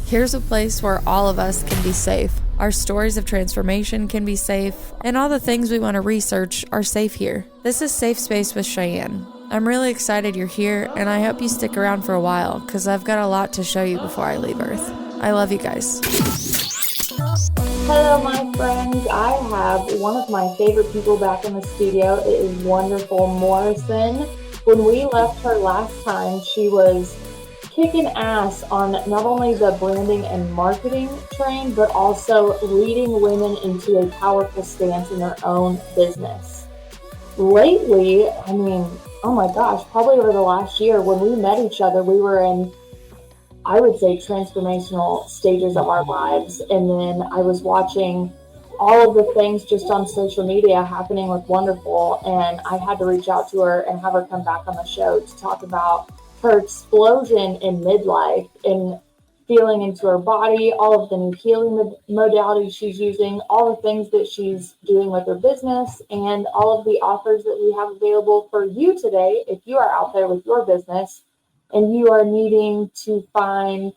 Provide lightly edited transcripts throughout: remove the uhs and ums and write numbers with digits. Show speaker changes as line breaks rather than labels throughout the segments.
Here's a place where all of us can be safe. Our stories of transformation can be safe, and all the things we want to research are safe here. This is Safe Space with Cheyenne. I'm really excited you're here, and I hope you stick around for a while, because I've got a lot to show you before I leave Earth. I love you guys.
Hello, my friends. I have one of my favorite people back in the studio. It is wonderful, Morrison. When we left her last time, she was kicking ass on not only the branding and marketing train, but also leading women into a powerful stance in their own business. Lately, oh my gosh, probably over the last year, when we met each other, we were in, I would say, transformational stages of our lives. And then I was watching all of the things just on social media happening with Wonderful. And I had to reach out to her and have her come back on the show to talk about her explosion in midlife and feeling into her body, all of the new healing modalities she's using, all the things that she's doing with her business, and all of the offers that we have available for you today. If you are out there with your business and you are needing to find,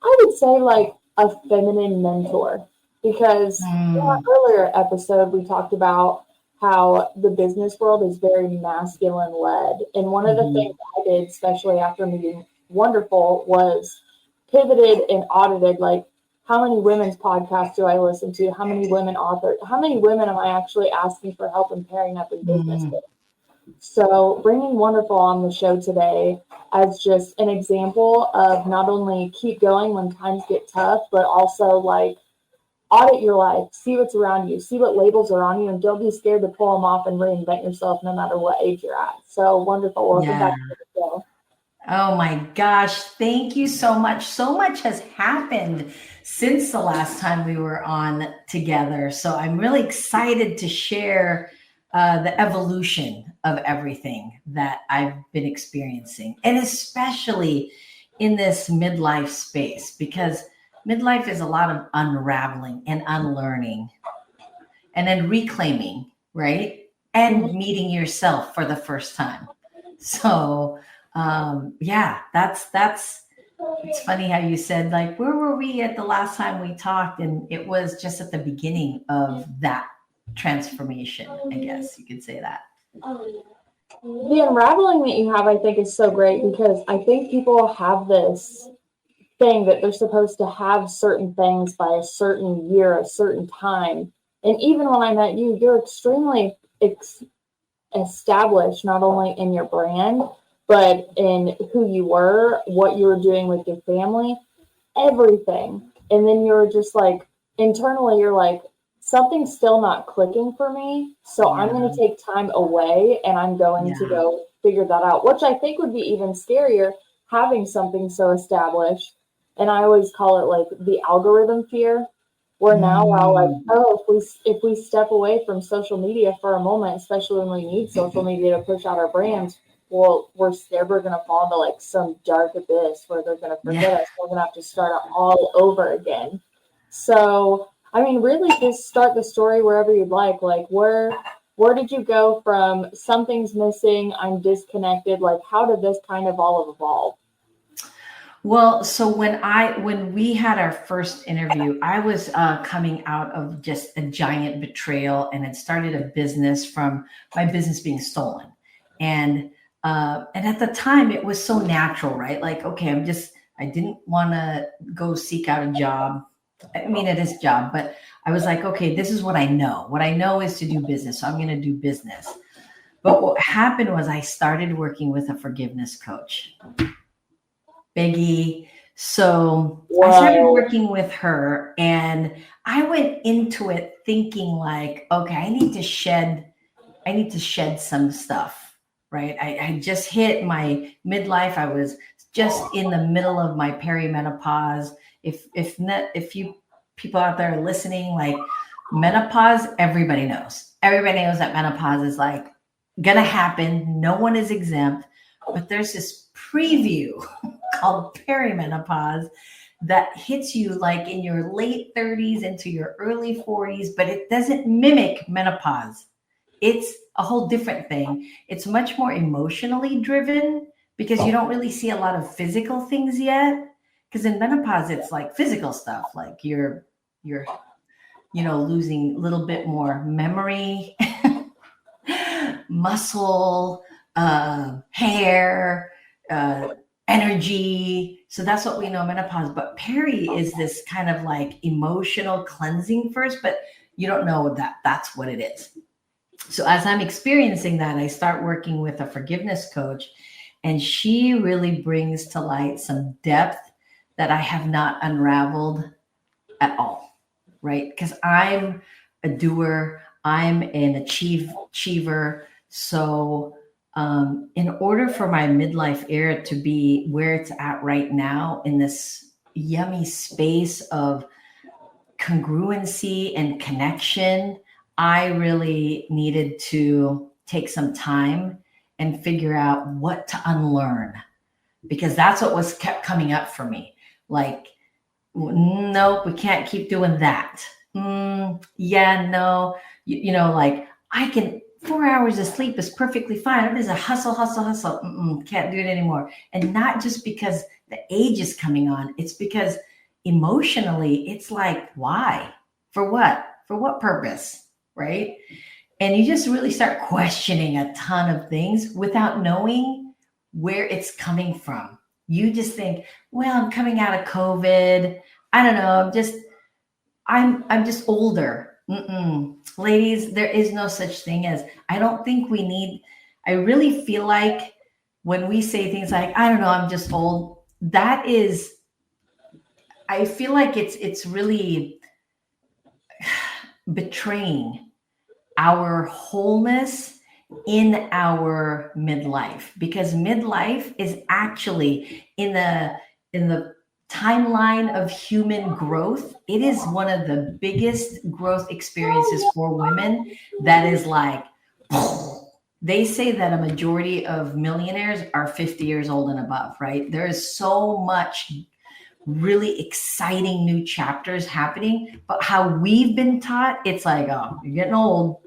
I would say, like a feminine mentor, because in our earlier episode, we talked about how the business world is very masculine led. And one of the things I did, especially after meeting Wonderful, was pivoted and audited, like, how many women's podcasts do I listen to? How many women authors? How many women am I actually asking for help in pairing up in business with? So bringing Wonderful on the show today as just an example of not only keep going when times get tough, but also like audit your life, see what's around you, see what labels are on you, and don't be scared to pull them off and reinvent yourself no matter what age you're at. So Wonderful. Welcome back to the show.
Oh my gosh. Thank you so much. So much has happened since the last time we were on together. So I'm really excited to share the evolution of everything that I've been experiencing, and especially in this midlife space, because midlife is a lot of unraveling and unlearning and then reclaiming, right? And meeting yourself for the first time. So it's funny how you said, like, where were we at the last time we talked? And it was just at the beginning of that transformation, I guess you could say that.
The unraveling that you have, I think, is so great, because I think people have this thing that they're supposed to have certain things by a certain year, a certain time. And even when I met you, you're extremely established, not only in your brand, but in who you were, what you were doing with your family, everything. And then you're just like, internally, you're like, something's still not clicking for me. So I'm going to take time away and I'm going to go figure that out, which I think would be even scarier, having something so established. And I always call it like the algorithm fear, where now we're like, oh, if we step away from social media for a moment, especially when we need social media to push out our brands, well, we're scared we're going to fall into like some dark abyss where they're going to forget us. We're going to have to start all over again. So, I mean, really just start the story wherever you'd like. Like, where did you go from something's missing, I'm disconnected? Like, how did this kind of all evolve?
Well, so when we had our first interview, I was coming out of just a giant betrayal, and had started a business from my business being stolen. And at the time it was so natural, right? Like, okay, I didn't want to go seek out a job. I mean, it is a job, but I was like, okay, this is what I know. What I know is to do business. So I'm going to do business. But what happened was I started working with a forgiveness coach. Biggie. So I started working with her, and I went into it thinking like, okay, I need to shed some stuff, right? I just hit my midlife. I was just in the middle of my perimenopause. If you people out there are listening, like, menopause, everybody knows that menopause is like gonna happen. No one is exempt, but there's this preview called perimenopause that hits you like in your late 30s into your early 40s, but it doesn't mimic menopause. It's a whole different thing. It's much more emotionally driven because you don't really see a lot of physical things yet. because in menopause, it's like physical stuff, like you're, losing a little bit more memory, muscle, hair, energy. So that's what we know menopause. But peri is this kind of like emotional cleansing first, but you don't know that that's what it is. So as I'm experiencing that, I start working with a forgiveness coach, and she really brings to light some depth that I have not unraveled at all, right? Because I'm a doer, I'm an achiever. So in order for my midlife era to be where it's at right now, in this yummy space of congruency and connection, I really needed to take some time and figure out what to unlearn, because that's what was kept coming up for me. Like, nope, we can't keep doing that. Yeah, no, like I can, 4 hours of sleep is perfectly fine. It is a hustle. Can't do it anymore. And not just because the age is coming on, it's because emotionally, it's like, why? For what? For what purpose? Right? And you just really start questioning a ton of things without knowing where it's coming from. You just think, well, I'm coming out of COVID. I don't know. I'm just older. Ladies, there is no such thing as, I don't think we need, I really feel like when we say things like, I don't know, I'm just old, that is, I feel like it's really betraying our wholeness in our midlife, because midlife is actually in the timeline of human growth. It is one of the biggest growth experiences for women. That is like, they say that a majority of millionaires are 50 years old and above, right? There is so much really exciting new chapters happening, but how we've been taught, it's like, oh, you're getting old.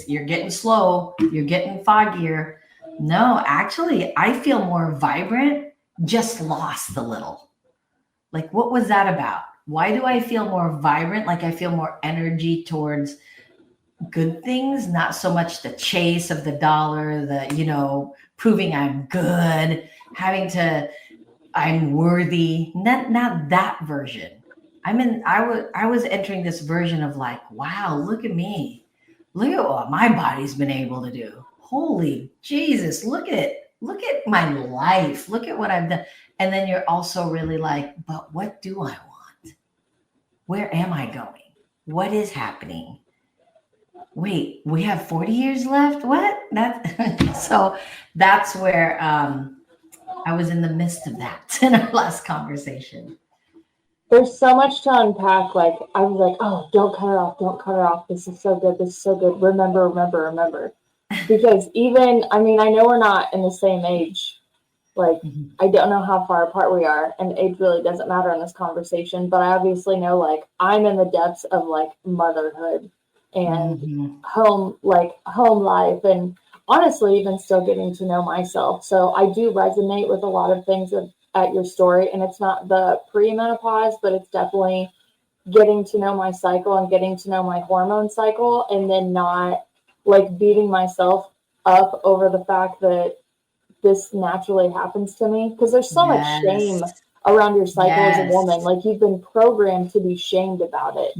You're getting slow. You're getting foggier. No, actually, I feel more vibrant, just lost a little. Like, what was that about? Why do I feel more vibrant? Like I feel more energy towards good things, not so much the chase of the dollar, proving I'm good, I'm worthy. Not that version. I was entering this version of like, wow, look at me. Look at what my body's been able to do. Holy Jesus, look at my life. Look at what I've done. And then you're also really like, but what do I want? Where am I going? What is happening? Wait, we have 40 years left? What? So that's where I was in the midst of that in our last conversation.
There's so much to unpack. Like, I was like, oh, don't cut her off. This is so good. Remember. Because even, I know we're not in the same age. Like, I don't know how far apart we are, and age really doesn't matter in this conversation, but I obviously know, like, I'm in the depths of, like, motherhood and home life, and honestly, even still getting to know myself. So I do resonate with a lot of things at your story, and it's not the pre-menopause, but it's definitely getting to know my cycle and getting to know my hormone cycle, and then not, like, beating myself up over the fact that this naturally happens to me, because there's so much shame around your cycle as a woman. Like, you've been programmed to be shamed about it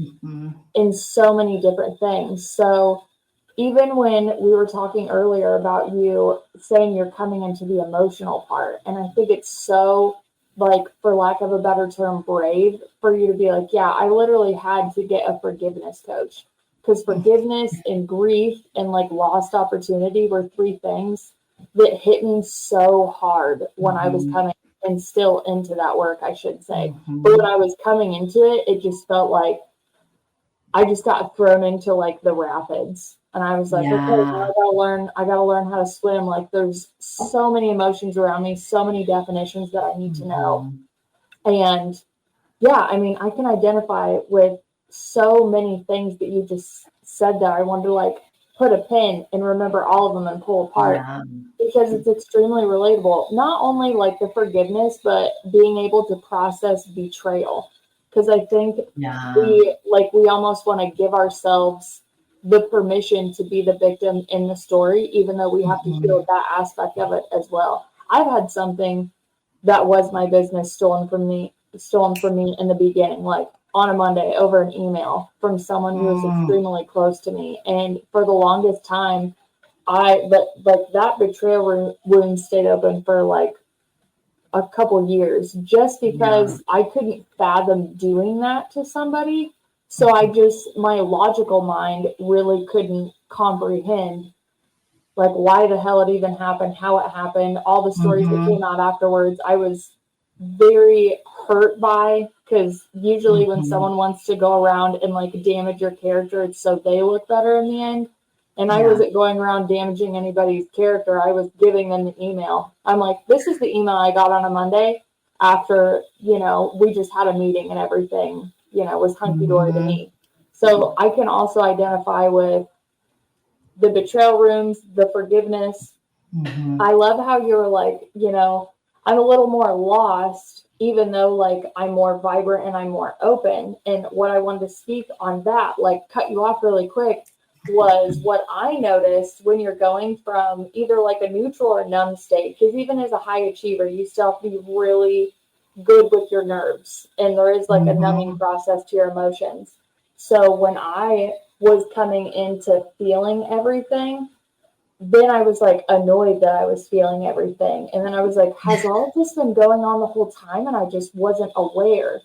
in so many different things. So even when we were talking earlier about you saying you're coming into the emotional part, and I think it's so, like, for lack of a better term, brave for you to be like, yeah, I literally had to get a forgiveness coach, because forgiveness and grief and, like, lost opportunity were three things that hit me so hard when I was coming and still into that work, I should say. But when I was coming into it, it just felt like I just got thrown into, like, the rapids. And I was like, okay, now I gotta learn how to swim. Like, there's so many emotions around me, so many definitions that I need to know. And yeah, I can identify with so many things that you just said there. I wonder, like, put a pin and remember all of them and pull apart,
Yeah.
because it's extremely relatable. Not only like the forgiveness, but being able to process betrayal. Because I think
Yeah.
we almost want to give ourselves the permission to be the victim in the story, even though we have to
Mhm.
heal that aspect of it as well. I've had something that was my business stolen from me in the beginning, like on a Monday over an email from someone who was
Mm.
extremely close to me. And for the longest time, but that betrayal wound stayed open for like a couple years, just
Yeah.
because I couldn't fathom doing that to somebody. So my logical mind really couldn't comprehend like why the hell it even happened, how it happened, all the stories that
Mhm.
came out afterwards. I was very hurt by, because usually when
Mhm.
someone wants to go around and like damage your character, it's so they look better in the end. And I
Yeah.
wasn't going around damaging anybody's character. I was giving them the email. I'm like, this is the email I got on a Monday after, we just had a meeting and everything, was hunky dory to
Mhm.
me. So I can also identify with the betrayal rooms, the forgiveness.
Mhm.
I love how you're like, I'm a little more lost, even though like I'm more vibrant and I'm more open. And what I wanted to speak on that, like cut you off really quick, was what I noticed when you're going from either like a neutral or numb state. Because even as a high achiever, you still have to be really good with your nerves. And there is like a numbing
Mhm.
process to your emotions. So when I was coming into feeling everything, then I was like annoyed that I was feeling everything. And then I was like, has all of this been going on the whole time? And I just wasn't aware.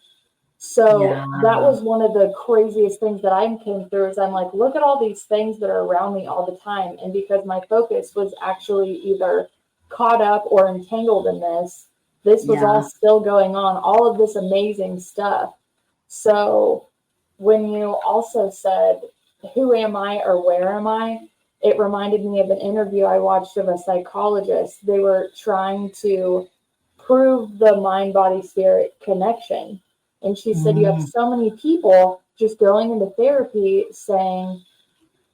So
Yeah.
that was one of the craziest things that I came through, is I'm like, look at all these things that are around me all the time. And because my focus was actually either caught up or entangled in this was all
Yeah.
still going on, all of this amazing stuff. So when you also said, who am I or where am I? It reminded me of an interview I watched of a psychologist. They were trying to prove the mind body spirit connection. And she said, you have
Mm.
so many people just going into therapy saying,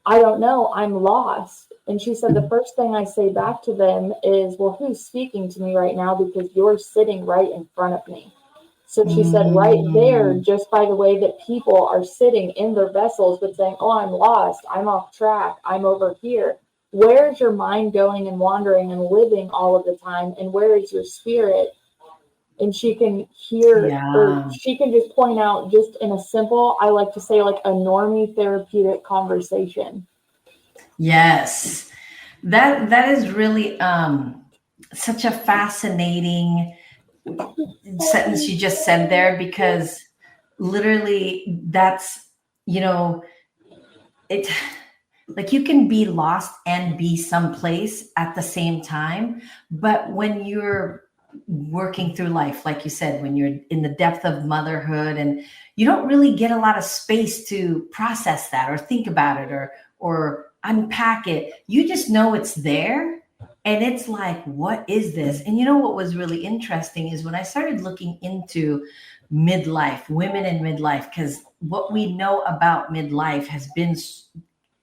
I don't know, I'm lost. And she said, the first thing I say back to them is, well, who's speaking to me right now? Because you're sitting right in front of me. So she said, right there,
Mm.
just by the way that people are sitting in their vessels, but saying, oh, I'm lost, I'm off track, I'm over here. Where is your mind going and wandering and living all of the time? And where is your spirit? And she can hear, or
Yeah.
she can just point out, just in a simple, I like to say, like a normie therapeutic conversation.
Yes. That is really such a fascinating sentence you just said there, because literally that's, you know, it, like you can be lost and be someplace at the same time. But when you're working through life, like you said, when you're in the depth of motherhood, and you don't really get a lot of space to process that or think about it or unpack it, you just know it's there. And it's like, what is this? And you know what was really interesting is when I started looking into midlife, women in midlife, because what we know about midlife has been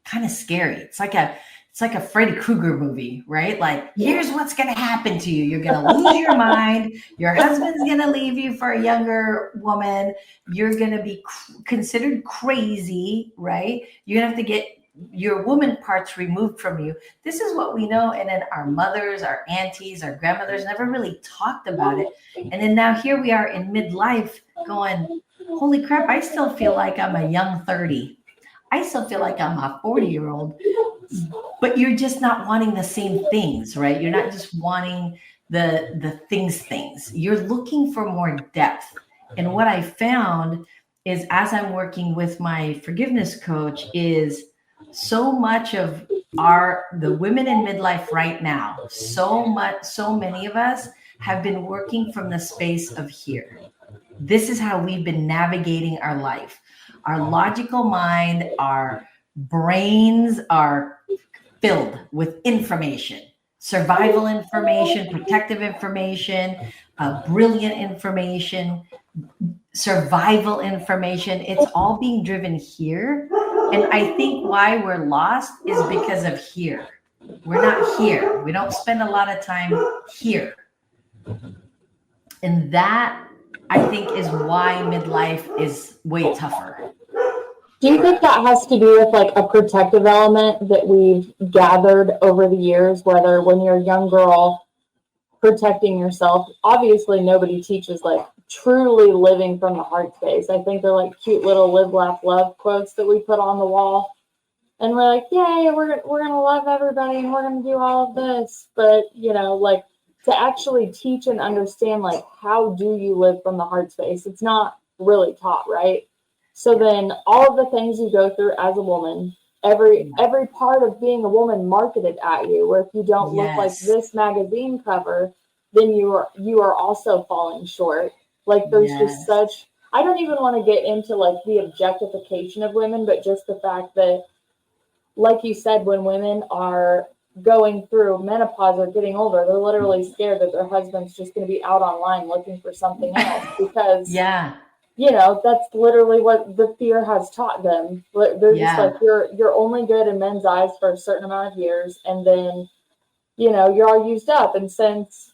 kind of scary. It's like a Freddy Krueger movie, right? Like, here's what's going to happen to you. You're going to lose your mind. Your husband's going to leave you for a younger woman. You're going to be considered crazy, right? You're going to have to get your woman parts removed from you. This is what we know. And then our mothers, our aunties, our grandmothers never really talked about it. And then now here we are in midlife going, holy crap, I still feel like I'm a young 30. I still feel like I'm a 40-year-old, but you're just not wanting the same things, right? You're not just wanting the things. You're looking for more depth. And what I found is, as I'm working with my forgiveness coach, is so much of the women in midlife right now, so many of us have been working from the space of here. This is how we've been navigating our life. Our logical mind, our brains are filled with information, survival information, protective information, brilliant information, survival information. It's all being driven here. And I think why we're lost is because of here. We're not here. We don't spend a lot of time here. And that, I think, is why midlife is way tougher.
Do you think that has to do with like a protective element that we've gathered over the years, whether when you're a young girl protecting yourself? Obviously, nobody teaches like truly living from the heart space. I think they're like cute little live, laugh, love quotes that we put on the wall. And we're like, yay, we're going to love everybody and we're going to do all of this. But, you know, like to actually teach and understand, like, how do you live from the heart space? It's not really taught, right? So then all of the things you go through as a woman, every part of being a woman marketed at you, where if you don't look like this magazine cover, then you are also falling short. Like there's just such, I don't even want to get into like the objectification of women, but just the fact that, like you said, when women are going through menopause or getting older, they're literally scared that their husband's just going to be out online looking for something else because you know, that's literally what the fear has taught them. They're just like, you're only good in men's eyes for a certain amount of years. And then, you know, you're all used up. And since,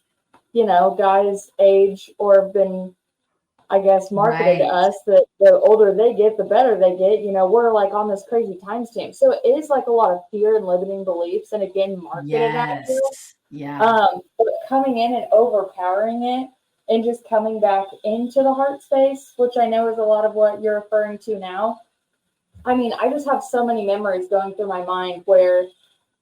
you know, guys age or have been, I guess, marketed to us that the older they get, the better they get, you know, we're like on this crazy timestamp. So it is like a lot of fear and limiting beliefs. And again, marketed at you. But coming in and overpowering it, and just coming back into the heart space, which I know is a lot of what you're referring to now. I mean, I just have so many memories going through my mind where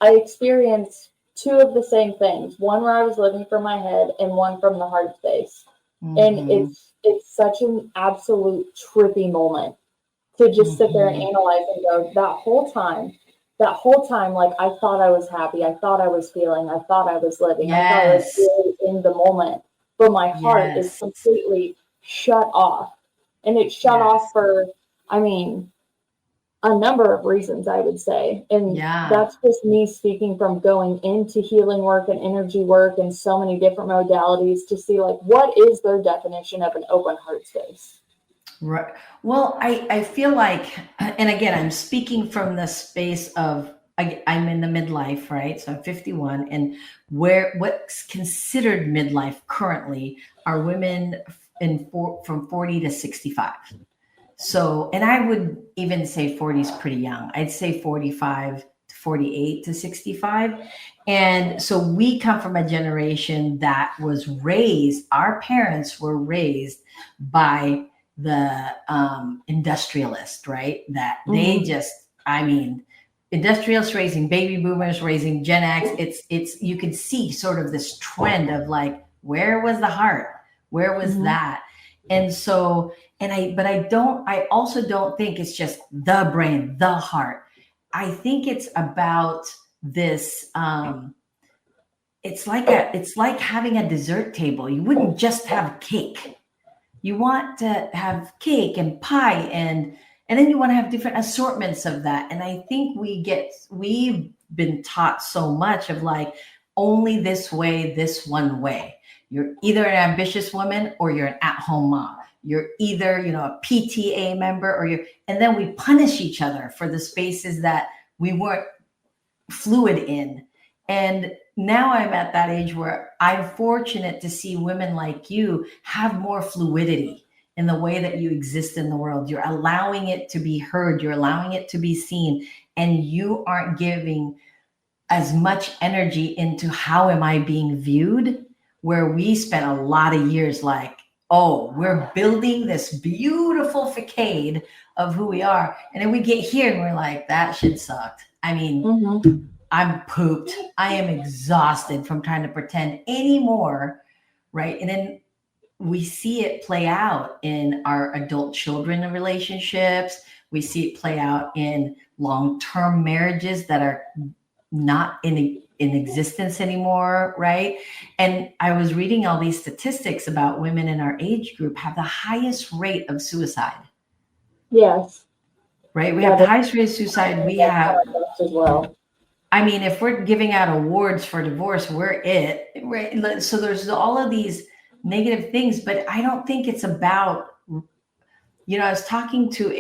I experienced two of the same things. One where I was living from my head and one from the heart space. And it's such an absolute trippy moment to just sit there and analyze and go, that whole time, like I thought I was happy. I thought I was feeling, I thought I was living. I thought I was really in the moment. But my heart is completely shut off. And it's shut off for, I mean, a number of reasons, I would say. And that's just me speaking from going into healing work and energy work and so many different modalities to see, like, what is their definition of an open heart space?
Right. Well, I feel like, and again, I'm speaking from the space of, I'm in the midlife, right? So I'm 51, and what's considered midlife currently are women from 40 to 65. So, and I would even say 40 is pretty young. I'd say 45 to 48 to 65. And so we come from a generation that was raised, our parents were raised by the industrialist, right? That they just, I mean, industrialists raising baby boomers, raising Gen X. It's you could see sort of this trend of like, where was the heart? Where was that? And so, I also don't think it's just the brain, the heart. I think it's about this. It's like having a dessert table. You wouldn't just have cake. You want to have cake and pie and then you want to have different assortments of that. And I think we've been taught so much of like only this way, this one way. You're either an ambitious woman or you're an at-home mom. You're either, you know, a PTA member and then we punish each other for the spaces that we weren't fluid in. And now I'm at that age where I'm fortunate to see women like you have more fluidity in the way that you exist in the world. You're allowing it to be heard. You're allowing it to be seen. And you aren't giving as much energy into how am I being viewed, where we spent a lot of years like, oh, we're building this beautiful facade of who we are. And then we get here and we're like, that shit sucked. I mean, I'm pooped. I am exhausted from trying to pretend anymore, right? And then we see it play out in our adult children and relationships. We see it play out in long-term marriages that are not in existence anymore, right? And I was reading all these statistics about women in our age group have the highest rate of suicide.
Yes.
Right? We have the highest rate of suicide. We have
as well.
I mean, if we're giving out awards for divorce, we're it, right? So there's all of these negative things, but I don't think it's about, you know, I was talking to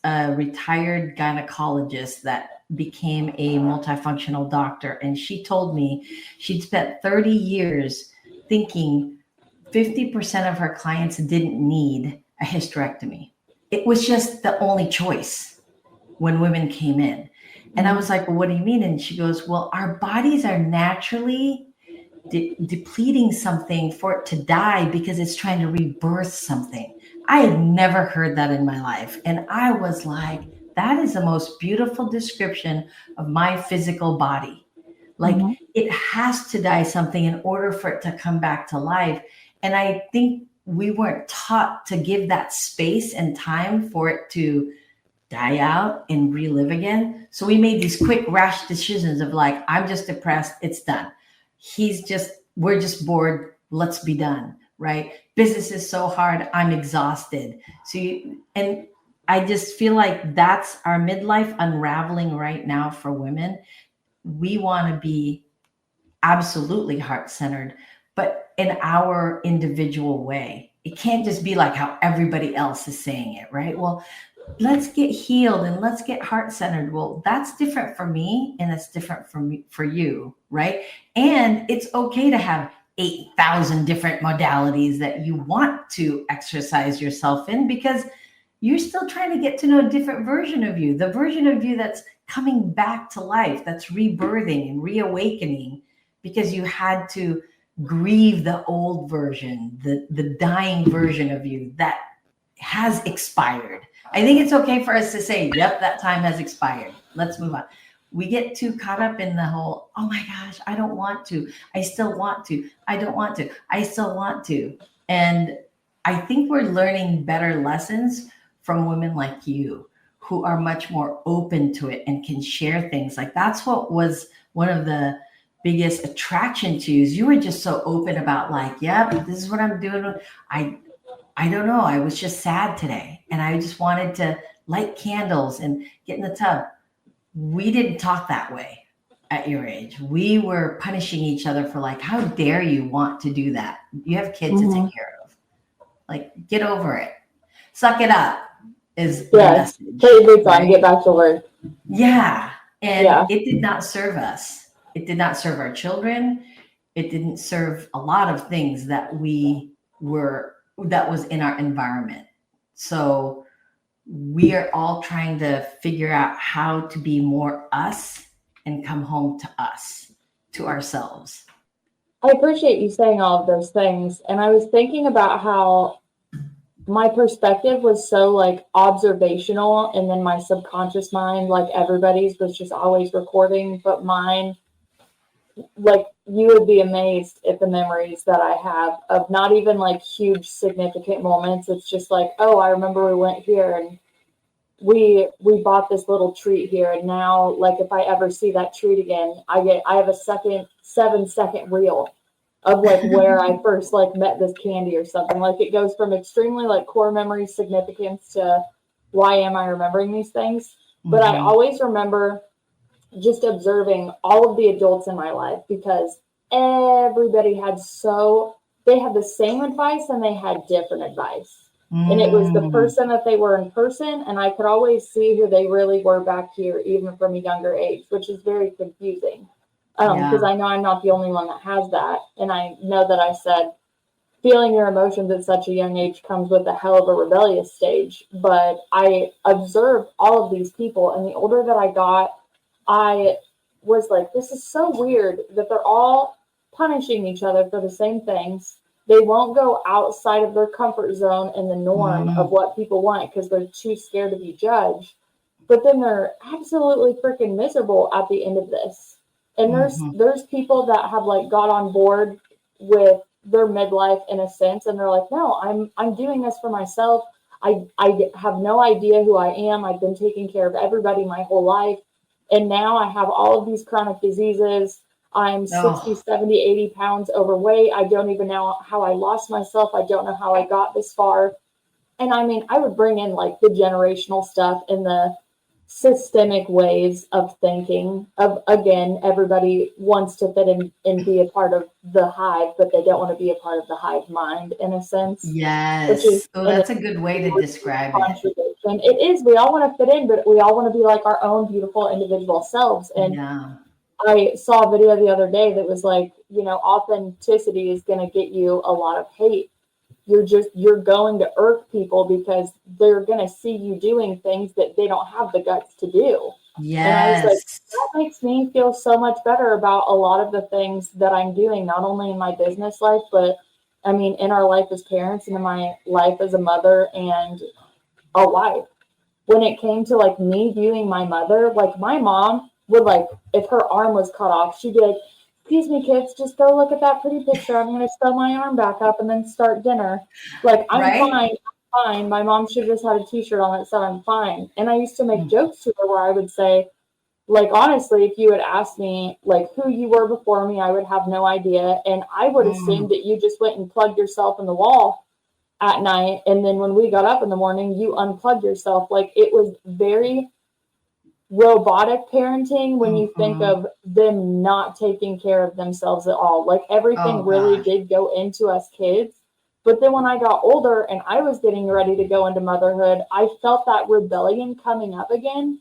a retired gynecologist that became a multifunctional doctor. And she told me she'd spent 30 years thinking 50% of her clients didn't need a hysterectomy. It was just the only choice when women came in. And I was like, well, what do you mean? And she goes, well, our bodies are naturally depleting something for it to die because it's trying to rebirth something. I had never heard that in my life. And I was like, that is the most beautiful description of my physical body. Like it has to die something in order for it to come back to life. And I think we weren't taught to give that space and time for it to die out and relive again. So we made these quick, rash decisions of like, I'm just depressed, it's done. We're just bored, let's be done, right? Business is so hard, I'm exhausted. And I just feel like that's our midlife unraveling right now for women. We want to be absolutely heart-centered, but in our individual way. It can't just be like how everybody else is saying it, right? Well, let's get healed and let's get heart-centered. Well, that's different for me and it's different for you, right? And it's okay to have 8,000 different modalities that you want to exercise yourself in, because you're still trying to get to know a different version of you, the version of you that's coming back to life, that's rebirthing and reawakening, because you had to grieve the old version, the dying version of you that has expired. I think it's okay for us to say, yep, that time has expired. Let's move on. We get too caught up in the whole, oh my gosh, I don't want to. I still want to. I don't want to. I still want to. And I think we're learning better lessons from women like you, who are much more open to it and can share things. Like that's what was one of the biggest attraction to you, is you were just so open about like, yeah, this is what I'm doing. I don't know. I was just sad today and I just wanted to light candles and get in the tub. We didn't talk that way at your age. We were punishing each other for like, how dare you want to do that? You have kids to take care of. Like, get over it. Suck it up is the message.
Take your time, get back to work.
Yeah. And it did not serve us. It did not serve our children. It didn't serve a lot of things that was in our environment. So we are all trying to figure out how to be more us and come home to us, to ourselves.
I appreciate you saying all of those things. And I was thinking about how my perspective was so like observational, and then my subconscious mind, like everybody's, was just always recording, but mine, like, you would be amazed at the memories that I have of not even like huge significant moments. It's just like, oh, I remember we went here and we bought this little treat here, and now like if I ever see that treat again, I have a 7-second reel of like where I first like met this candy or something. Like it goes from extremely like core memory significance to why am I remembering these things? But I always remember just observing all of the adults in my life, because everybody they had the same advice and they had different advice. And it was the person that they were in person, and I could always see who they really were back here, even from a younger age, which is very confusing. Because I know I'm not the only one that has that. And I know that I said feeling your emotions at such a young age comes with a hell of a rebellious stage. But I observed all of these people, and the older that I got, I was like, this is so weird that they're all punishing each other for the same things. They won't go outside of their comfort zone and the norm of what people want because they're too scared to be judged. But then they're absolutely freaking miserable at the end of this. And there's people that have like got on board with their midlife in a sense, and they're like, no, I'm doing this for myself. I have no idea who I am. I've been taking care of everybody my whole life. And now I have all of these chronic diseases. I'm 60, 70, 80 pounds overweight. I don't even know how I lost myself. I don't know how I got this far. And I mean, I would bring in like the generational stuff and the systemic ways of thinking of, again, everybody wants to fit in and be a part of the hive, but they don't want to be a part of the hive mind in a sense.
Yes. So that's a good way to describe it.
And it is, we all want to fit in, but we all want to be like our own beautiful individual selves. And
Yeah.
I saw a video the other day that was like, you know, authenticity is going to get you a lot of hate. You're going to irk people because they're going to see you doing things that they don't have the guts to do. And I was like,
Yes.
that makes me feel so much better about a lot of the things that I'm doing, not only in my business life, but I mean, in our life as parents and in my life as a mother and a wife. When it came to like me viewing my mother, like my mom would like, if her arm was cut off, she'd be like, excuse me, kids, just go look at that pretty picture. I'm going to sew my arm back up and then start dinner. Like, I'm
Right?
fine. I'm fine. My mom should have just had a t-shirt on that said I'm fine. And I used to make jokes to her where I would say, like, honestly, if you had asked me like who you were before me, I would have no idea. And I would assume that you just went and plugged yourself in the wall at night. And then when we got up in the morning, you unplugged yourself. Like, it was very robotic parenting when you think
Mhm.
of them not taking care of themselves at all. Like, everything
Oh
really
gosh.
did go into us kids. But then when I got older and I was getting ready to go into motherhood, I felt that rebellion coming up again,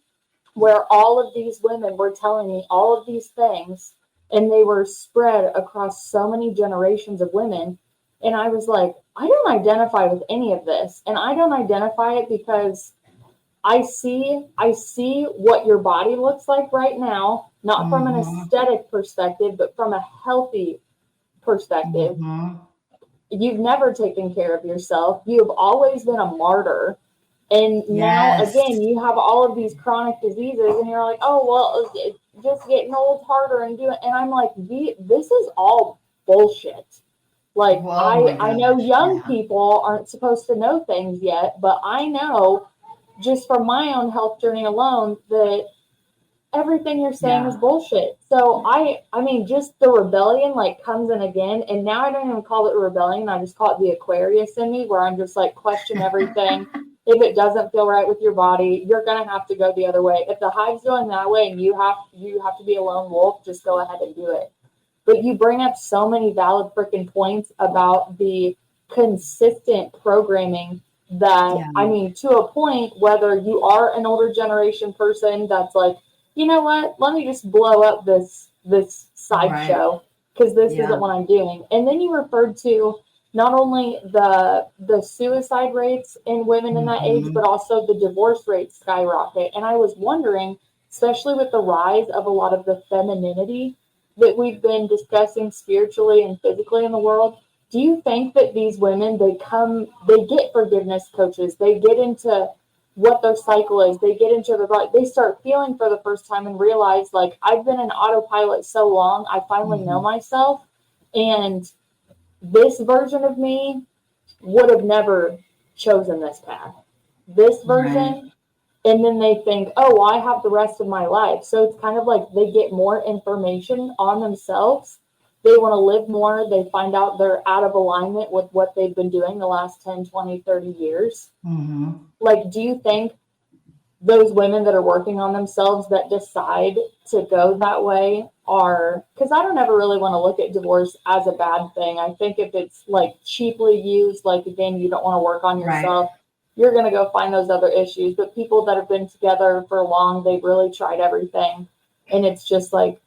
where all of these women were telling me all of these things and they were spread across so many generations of women. And I was like, I don't identify with any of this. And I don't identify it because I see what your body looks like right now, not from an
Mhm.
aesthetic perspective, but from a healthy perspective.
Mhm.
You've never taken care of yourself. You have always been a martyr. And now,
Yes.
again, you have all of these chronic diseases, and you're like, oh, well, it's just getting old harder and do it. And I'm like, this is all bullshit. Like,
Oh my
I know
gosh.
young
Yeah.
people aren't supposed to know things yet, but I know just from my own health journey alone that everything you're saying is
Yeah.
bullshit. So I mean, just the rebellion like comes in again, and now I don't even call it a rebellion. I just call it the Aquarius in me, where I'm just like, question everything. If it doesn't feel right with your body, you're gonna have to go the other way. If the hive's going that way and you have to be a lone wolf, just go ahead and do it. But you bring up so many valid freaking points about the consistent programming that,
Yeah.
I mean, to a point, whether you are an older generation person that's like, you know what, let me just blow up this
Right.
sideshow because this
Yeah.
isn't what I'm doing. And then you referred to not only the suicide rates in women in that age, but
Mhm.
also the divorce rates skyrocket. And I was wondering, especially with the rise of a lot of the femininity that we've been discussing spiritually and physically in the world, do you think that these women, they get forgiveness coaches, they get into what their cycle is, they get into they start feeling for the first time and realize, like, I've been in autopilot so long, I finally know
Mhm.
myself, and this version of me would have never chosen this path. This
Right.
version, and then they think, oh, well, I have the rest of my life. So it's kind of like they get more information on themselves. They want to live more. They find out they're out of alignment with what they've been doing the last 10, 20, 30 years.
Mhm.
Like, do you think those women that are working on themselves that decide to go that way are, because I don't ever really want to look at divorce as a bad thing. I think if it's like cheaply used, like, again, you don't want to work on
Right.
yourself, you're going to go find those other issues. But people that have been together for long, they've really tried everything, and it's just like,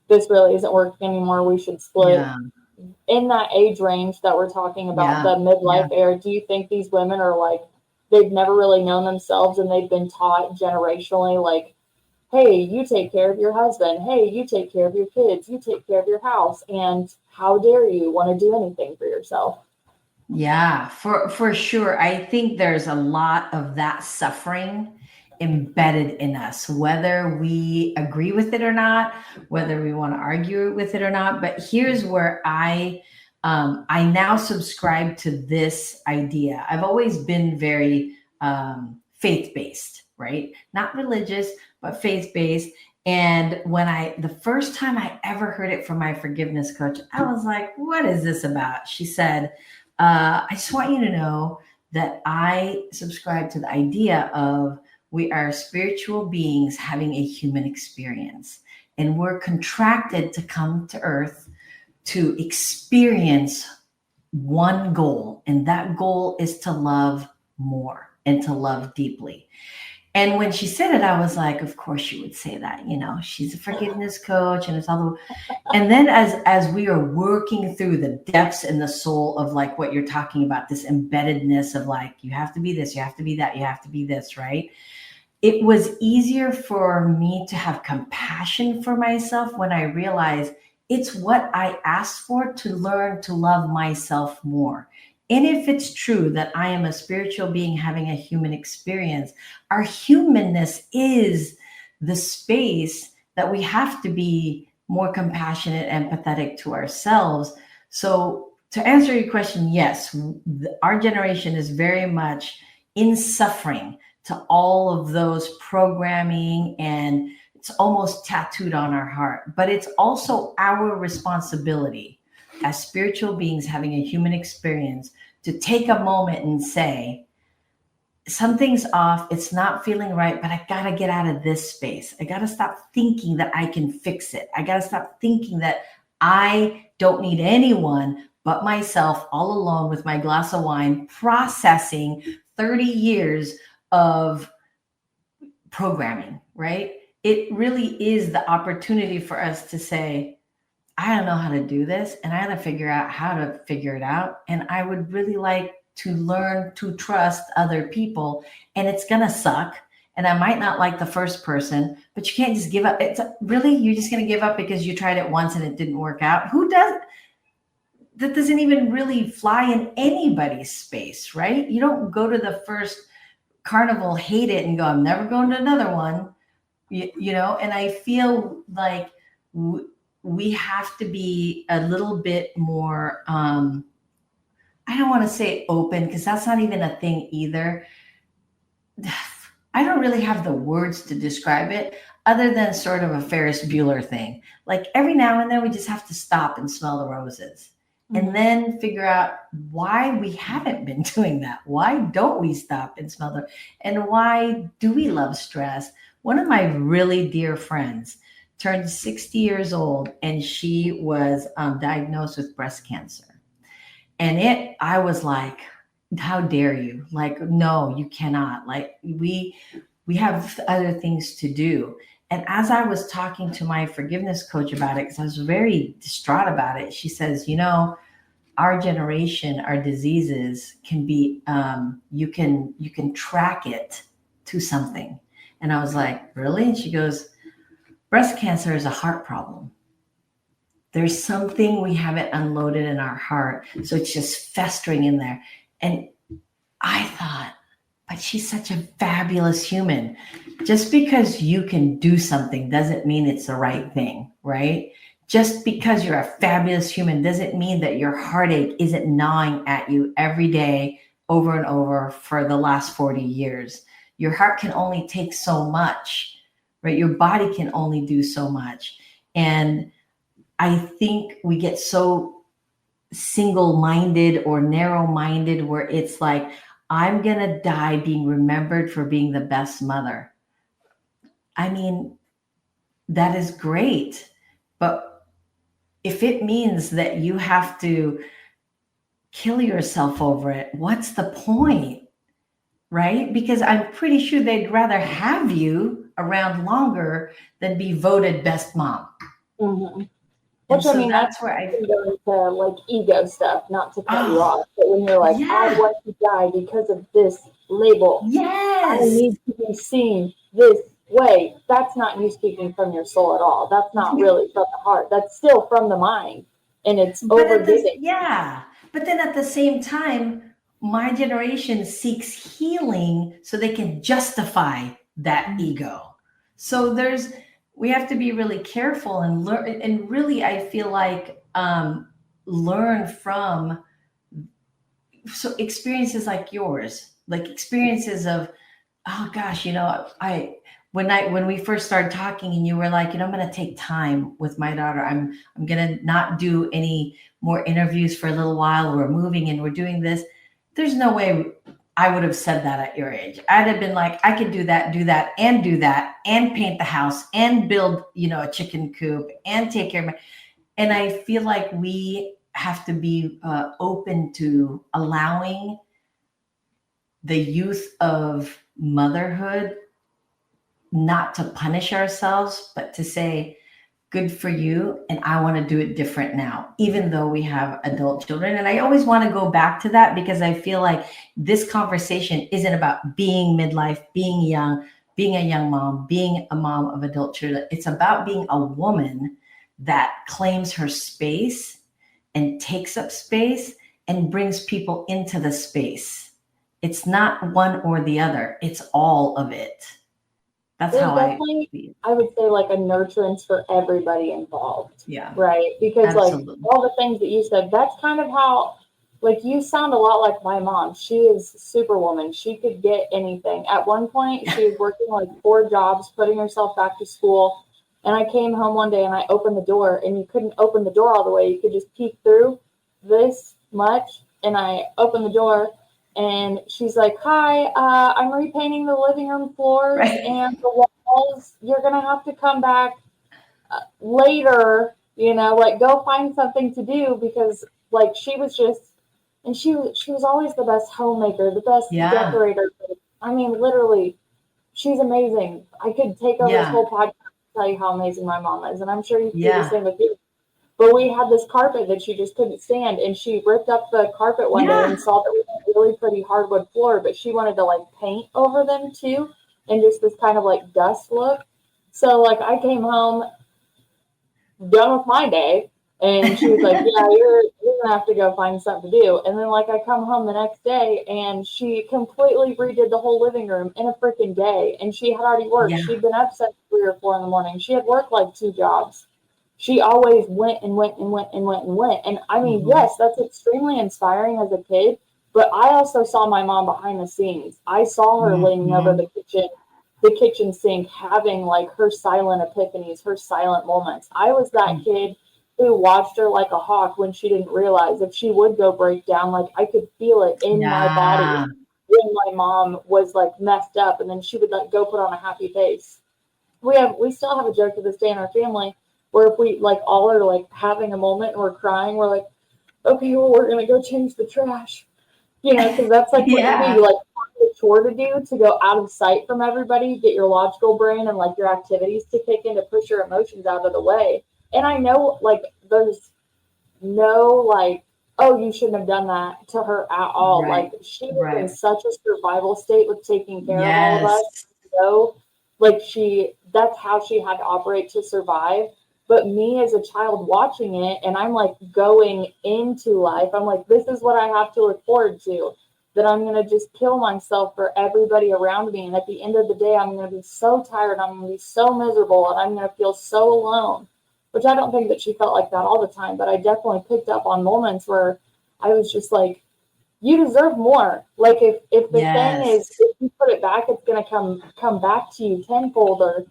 this really isn't working anymore, we should split.
Yeah.
In that age range that we're talking about,
Yeah.
the
Yeah.
midlife era, do you think these women are like, they've never really known themselves and they've been taught generationally, like, hey, you take care of your husband, hey, you take care of your kids, you take care of your house, and how dare you want to do anything for yourself?
Yeah, for sure. I think there's a lot of that suffering embedded in us, whether we agree with it or not, whether we want to argue with it or not. But here's where I now subscribe to this idea. I've always been very faith based, right? Not religious, but faith based. And the first time I ever heard it from my forgiveness coach, I was like, what is this about? She said, I just want you to know that I subscribe to the idea of we are spiritual beings having a human experience, and we're contracted to come to earth to experience one goal, and that goal is to love more. and to love deeply. And when she said it, I was like, of course she would say that, she's a forgiveness coach and it's all the, and then as we are working through the depths and the soul of like what you're talking about, this embeddedness of like, you have to be this, you have to be that, you have to be this, right? It was easier for me to have compassion for myself when I realized it's what I asked for to learn to love myself more. And if it's true that I am a spiritual being having a human experience, our humanness is the space that we have to be more compassionate, empathetic to ourselves. So to answer your question, yes, our generation is very much in suffering to all of those programming, and it's almost tattooed on our heart. But it's also our responsibility as spiritual beings having a human experience to take a moment and say, something's off, it's not feeling right, but I gotta get out of this space. I gotta stop thinking that I can fix it. I gotta stop thinking that I don't need anyone but myself all alone with my glass of wine, processing 30 years of programming, right? It really is the opportunity for us to say, I don't know how to do this, and I got to figure out how to figure it out. And I would really like to learn to trust other people, and it's going to suck. And I might not like the first person, but you can't just give up. It's really, you're just going to give up because you tried it once and it didn't work out. Who does? That doesn't even really fly in anybody's space, right? You don't go to the first carnival, hate it, and go, I'm never going to another one, and I feel like we have to be a little bit more, I don't want to say open, because that's not even a thing either. I don't really have the words to describe it other than sort of a Ferris Bueller thing. Like every now and then we just have to stop and smell the roses. Mm-hmm. And then figure out why we haven't been doing that. Why don't we stop and smell them? And why do we love stress? One of my really dear friends turned 60 years old, and she was diagnosed with breast cancer. And I was like, how dare you? Like, no, you cannot. Like, we have other things to do. And as I was talking to my forgiveness coach about it, because I was very distraught about it, she says, our generation, our diseases can be, you can track it to something. And I was like, really? And she goes, breast cancer is a heart problem. There's something we haven't unloaded in our heart. So it's just festering in there. And I thought, but she's such a fabulous human. Just because you can do something doesn't mean it's the right thing, right? Just because you're a fabulous human doesn't mean that your heartache isn't gnawing at you every day over and over for the last 40 years. Your heart can only take so much, right? Your body can only do so much. And I think we get so single-minded or narrow-minded where it's like, I'm going to die being remembered for being the best mother. I mean, that is great. But if it means that you have to kill yourself over it, what's the point? Right? Because I'm pretty sure they'd rather have you around longer than be voted best mom.
Mm-hmm. Which,
so
I mean, that's where I go into like ego stuff, not to cut you off. But when you're like, I want to die because of this label.
Yes.
I need to be seen this way. That's not you speaking from your soul at all. That's not really from the heart. That's still from the mind. And it's overgiving.
Yeah. But then at the same time, my generation seeks healing so they can justify that ego. So we have to be really careful and learn. And really, I feel like learn from experiences like yours, like experiences of, oh gosh, when we first started talking and you were like, I'm going to take time with my daughter. I'm going to not do any more interviews for a little while. We're moving and we're doing this. There's no way I would have said that at your age. I'd have been like, I could do that, and paint the house and build, a chicken coop and take care of my, and I feel like we have to be open to allowing the youth of motherhood, not to punish ourselves, but to say, good for you. And I want to do it different now, even though we have adult children. And I always want to go back to that because I feel like this conversation isn't about being midlife, being young, being a young mom, being a mom of adult children. It's about being a woman that claims her space and takes up space and brings people into the space. It's not one or the other. It's all of it. That's
There's
how
definitely, I would say, like a nurturance for everybody involved.
Yeah.
Right. Because
Absolutely.
like all the things that you said, that's kind of how, like, you sound a lot like my mom. She is superwoman. She could get anything. At one point, she was working like 4 jobs, putting herself back to school. And I came home one day and I opened the door, and you couldn't open the door all the way. You could just peek through this much. And I opened the door, and she's like, hi, I'm repainting the living room floors
Right.
and the walls. You're going to have to come back later, like go find something to do, because like she was just, and she was always the best homemaker, the best decorator. I mean, literally, she's amazing. I could take over this whole podcast and tell you how amazing my mom is, and I'm sure you can do the same with you. But we had this carpet that she just couldn't stand, and she ripped up the carpet one day and saw that we had a really pretty hardwood floor, but she wanted to like paint over them too, and just this kind of like dust look. So like I came home done with my day, and she was like, yeah, you're gonna have to go find something to do. And then like I come home the next day, and she completely redid the whole living room in a freaking day, and she had already worked. She'd been up since 3 or 4 in the morning. She had worked like 2 jobs. She always went and went and went and went and went. And I mean, yes, that's extremely inspiring as a kid, but I also saw my mom behind the scenes. I saw her leaning over the kitchen sink, having like her silent epiphanies, her silent moments. I was that kid who watched her like a hawk when she didn't realize if she would go break down. Like I could feel it in my body when my mom was like messed up, and then she would like go put on a happy face. We still have a joke to this day in our family where if we like all are like having a moment and we're crying, we're like, okay, well, we're gonna go change the trash. Because that's like what you do, like a chore to do to go out of sight from everybody, get your logical brain and like your activities to kick in to push your emotions out of the way. And I know like there's no like, oh, you shouldn't have done that to her at all. Like she was in such a survival state with taking care of all of us. Like that's how she had to operate to survive. But me as a child watching it, and I'm like going into life, I'm like, this is what I have to look forward to, that I'm going to just kill myself for everybody around me. And at the end of the day, I'm going to be so tired. I'm going to be so miserable, and I'm going to feel so alone, which I don't think that she felt like that all the time. But I definitely picked up on moments where I was just like, you deserve more. Like if the thing is, if you put it back, it's going to come back to you tenfold, or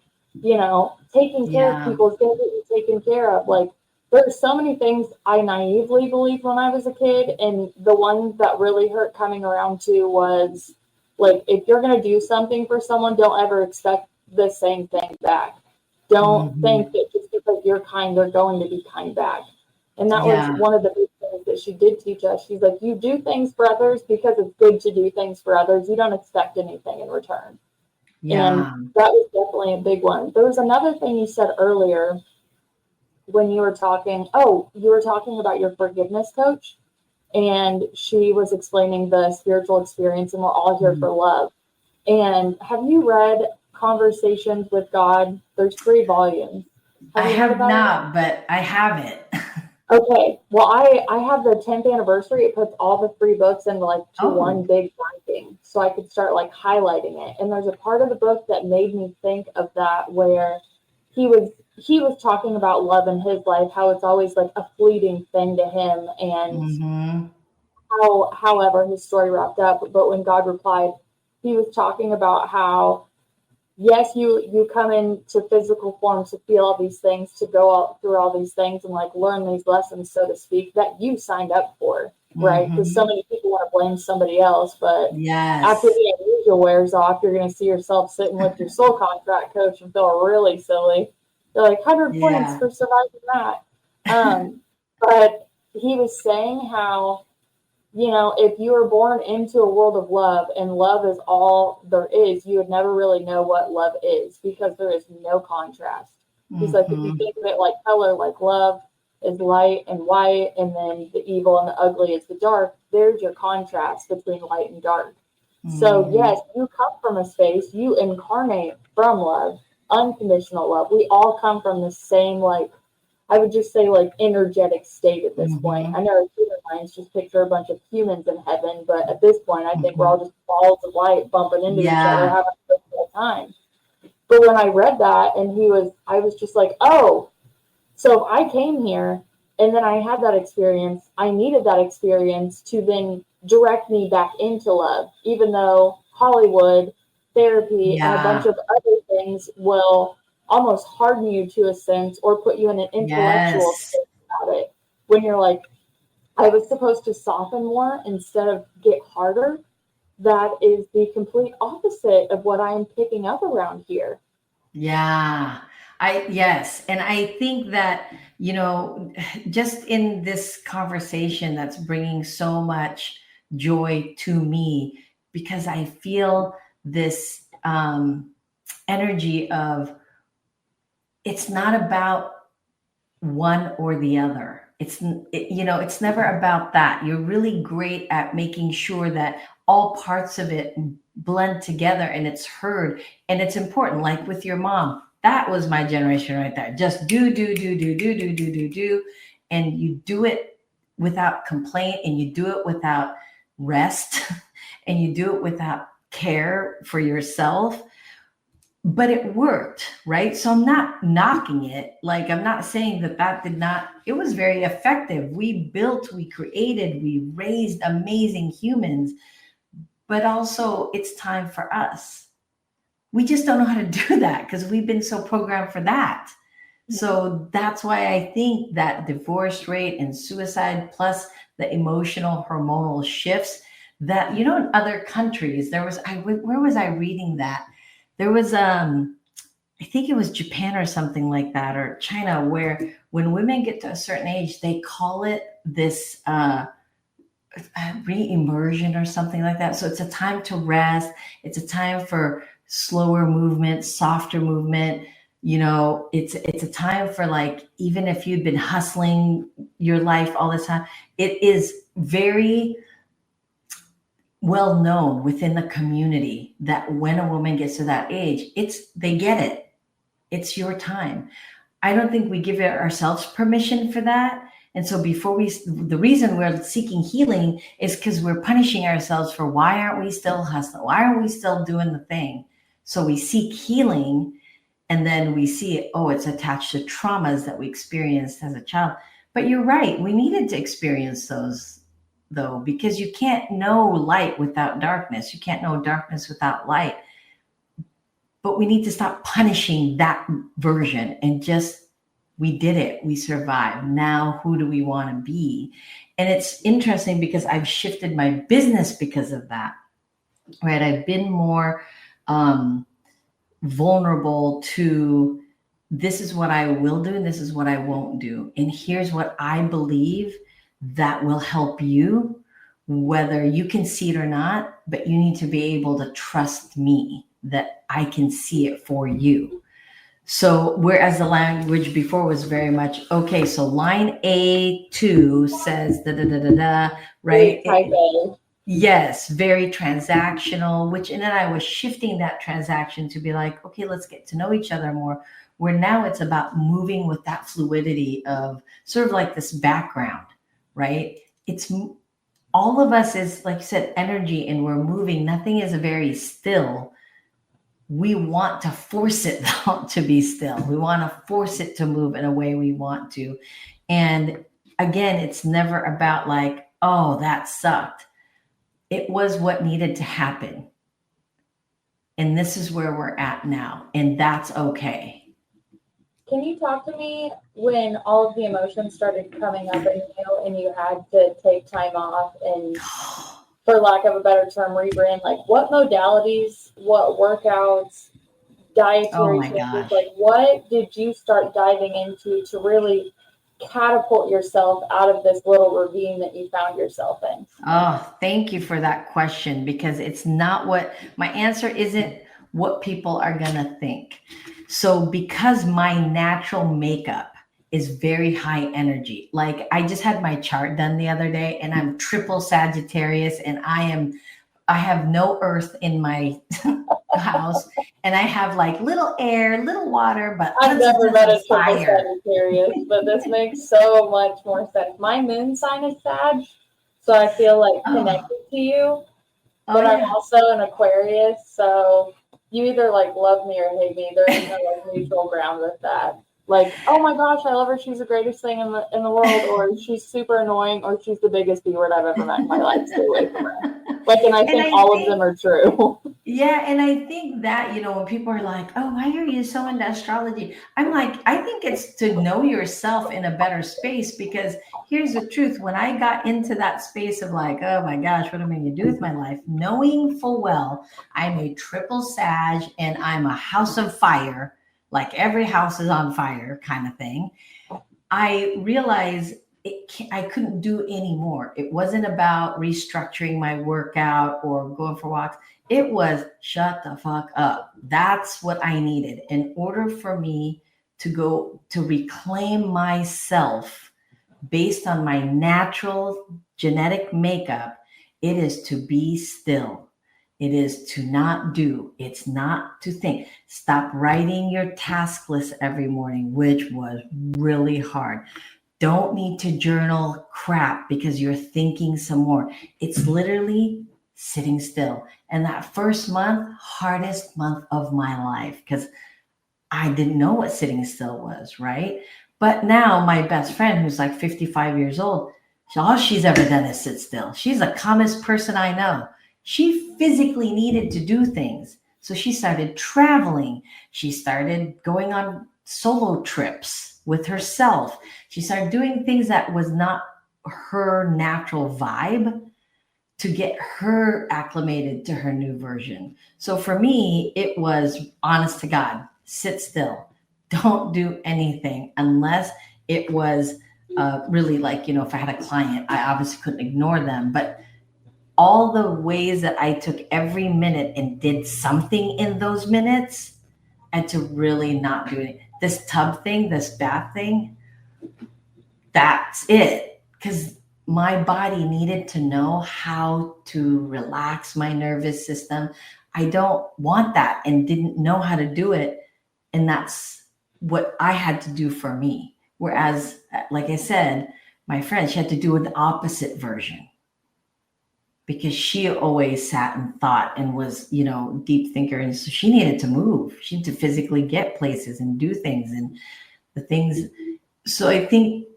taking care of people is going to get you taken care of. Like, there's so many things I naively believed when I was a kid. And the one that really hurt coming around to was, like, if you're going to do something for someone, don't ever expect the same thing back. Don't think that just because you're kind, they're going to be kind back. And that was one of the big things that she did teach us. She's like, you do things for others because it's good to do things for others. You don't expect anything in return. And that was definitely a big one. There was another thing you said earlier when you were talking. Oh, you were talking about your forgiveness coach, and she was explaining the spiritual experience, and we're all here for love. And have you read Conversations with God? There's 3 volumes.
I have not, but I have it.
Okay. Well, I have the 10th anniversary. It puts all the 3 books into like one big binding, so I could start like highlighting it. And there's a part of the book that made me think of that, where he was talking about love in his life, how it's always like a fleeting thing to him, and however his story wrapped up. But when God replied, he was talking about how, yes, you come into physical form to feel all these things, to go through all these things and like learn these lessons, so to speak, that you signed up for, right? Because so many people want to blame somebody else, but after the amnesia wears off, you're going to see yourself sitting with your soul contract coach and feel really silly. They're like 100 points for surviving that. But he was saying how you know, if you were born into a world of love and love is all there is, you would never really know what love is because there is no contrast. He's like, if you think of it like color, like love is light and white, and then the evil and the ugly is the dark, there's your contrast between light and dark. So, yes, you come from a space, you incarnate from love, unconditional love. We all come from the same, like, I would just say, like, energetic state at this point. I know our human minds just picture a bunch of humans in heaven, but at this point, I think we're all just balls of light bumping into each other, having a good time. But when I read that, and I was just like, oh, so if I came here and then I had that experience, I needed that experience to then direct me back into love, even though Hollywood, therapy, and a bunch of other things will almost harden you to a sense or put you in an intellectual state about it. When you're like, I was supposed to soften more instead of get harder. That is the complete opposite of what I'm picking up around here.
Yeah. Yes. And I think that, you know, just in this conversation that's bringing so much joy to me, because I feel this energy of it's not about one or the other. You know, it's never about that. You're really great at making sure that all parts of it blend together and it's heard and it's important. Like with your mom, that was my generation right there. Just do, and you do it without complaint, and you do it without rest, and you do it without care for yourself. But it worked, right? So I'm not knocking it. Like, I'm not saying that did not, it was very effective. We built, we created, we raised amazing humans, but also it's time for us. We just don't know how to do that because we've been so programmed for that. So that's why I think that divorce rate and suicide, plus the emotional hormonal shifts that, you know, in other countries, where was I reading that? There was, I think it was Japan or something like that, or China, where when women get to a certain age, they call it this re-immersion or something like that. So it's a time to rest. It's a time for slower movement, softer movement. You know, it's a time for, like, even if you'd been hustling your life all the time, it is very well known within the community that when a woman gets to that age, they get it. It's your time. I don't think we give ourselves permission for that. And so the reason we're seeking healing is because we're punishing ourselves for why aren't we still hustling? Why aren't we still doing the thing? So we seek healing, and then we see it, oh, it's attached to traumas that we experienced as a child. But you're right. We needed to experience those, though, because you can't know light without darkness. You can't know darkness without light. But we need to stop punishing that version and just, we did it. We survived. Now, who do we want to be? And it's interesting because I've shifted my business because of that, right? I've been more vulnerable to, this is what I will do and this is what I won't do. And here's what I believe that will help you, whether you can see it or not, but you need to be able to trust me that I can see it for you. So whereas the language before was very much, okay, so line A2 says right? Yes, very transactional, and then I was shifting that transaction to be like, okay, let's get to know each other more, where now it's about moving with that fluidity of sort of like this background, right? It's all of us is, like you said, energy, and we're moving. Nothing is very still. We want to force it to be still. We want to force it to move in a way we want to. And again, it's never about like, oh, that sucked. It was what needed to happen. And this is where we're at now. And that's okay.
Can you talk to me when all of the emotions started coming up in you and you had to take time off and, for lack of a better term, rebrand? Like, what modalities, what workouts, dietary changes, like what did you start diving into to really catapult yourself out of this little ravine that you found yourself in?
Oh, thank you for that question, because it's not what my answer isn't what people are going to think. So, because my natural makeup is very high energy, like I just had my chart done the other day, and I'm triple Sagittarius, and I have no earth in my house, and I have like little air, little water, but
I've never met a triple
fire.
Sagittarius, but this makes so much more sense. My moon sign is Sag, so I feel like connected to you, but I'm also an Aquarius, so you either like love me or hate me. There is no like neutral ground with that. Like, oh my gosh, I love her. She's the greatest thing in the world, or she's super annoying, or she's the biggest B word I've ever met in my life. Stay away from her. Like, and I think all of them are true.
Yeah, and I think that, when people are like, "Oh, why are you so into astrology?" I'm like, I think it's to know yourself in a better space, because here's the truth. When I got into that space of like, oh my gosh, what am I going to do with my life? Knowing full well I'm a triple Sag and I'm a house of fire, like every house is on fire kind of thing. I realized I couldn't do anymore. It wasn't about restructuring my workout or going for walks. It was shut the fuck up. That's what I needed in order for me to go to reclaim myself based on my natural genetic makeup. It is to be still. It is to not do. It's not to think. Stop writing your task list every morning, which was really hard. Don't need to journal crap because you're thinking some more. It's literally sitting still. And that first month, hardest month of my life, because I didn't know what sitting still was, right? But now my best friend, who's like 55 years old, all she's ever done is sit still. She's the calmest person I know. She physically needed to do things. So she started traveling. She started going on solo trips with herself. She started doing things that was not her natural vibe to get her acclimated to her new version. So for me, it was honest to God, sit still. Don't do anything unless it was really like, if I had a client, I obviously couldn't ignore them. But all the ways that I took every minute and did something in those minutes, and to really not do it. This tub thing, this bath thing, that's it. Because my body needed to know how to relax my nervous system. I don't want that and didn't know how to do it. And that's what I had to do for me. Whereas, like I said, my friend, she had to do an opposite version, because she always sat and thought and was, deep thinker. And so she needed to move. She needed to physically get places and do things and the things. So I think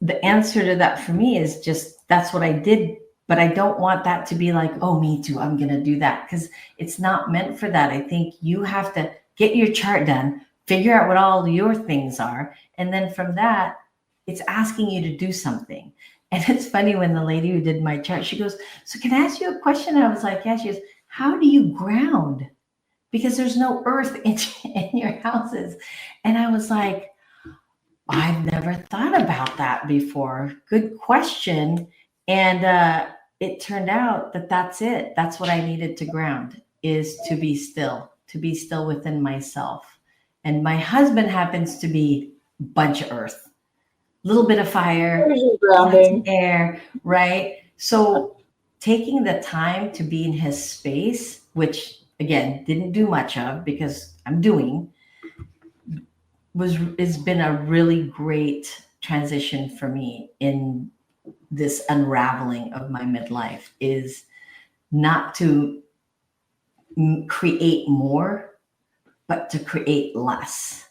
the answer to that for me is just, that's what I did. But I don't want that to be like, oh, me too, I'm going to do that, because it's not meant for that. I think you have to get your chart done, figure out what all your things are. And then from that, it's asking you to do something. And it's funny, when the lady who did my chart, she goes, so can I ask you a question? I was like, yeah. She goes, how do you ground? Because there's no earth in your houses. And I was like, I've never thought about that before. Good question. And it turned out that that's it. That's what I needed to ground, is to be still within myself. And my husband happens to be a bunch of earth. Little bit of fire, grounding, air, right? So taking the time to be in his space, which again, didn't do much of because I'm doing, has been a really great transition for me in this unraveling of my midlife, is not to create more, but to create less.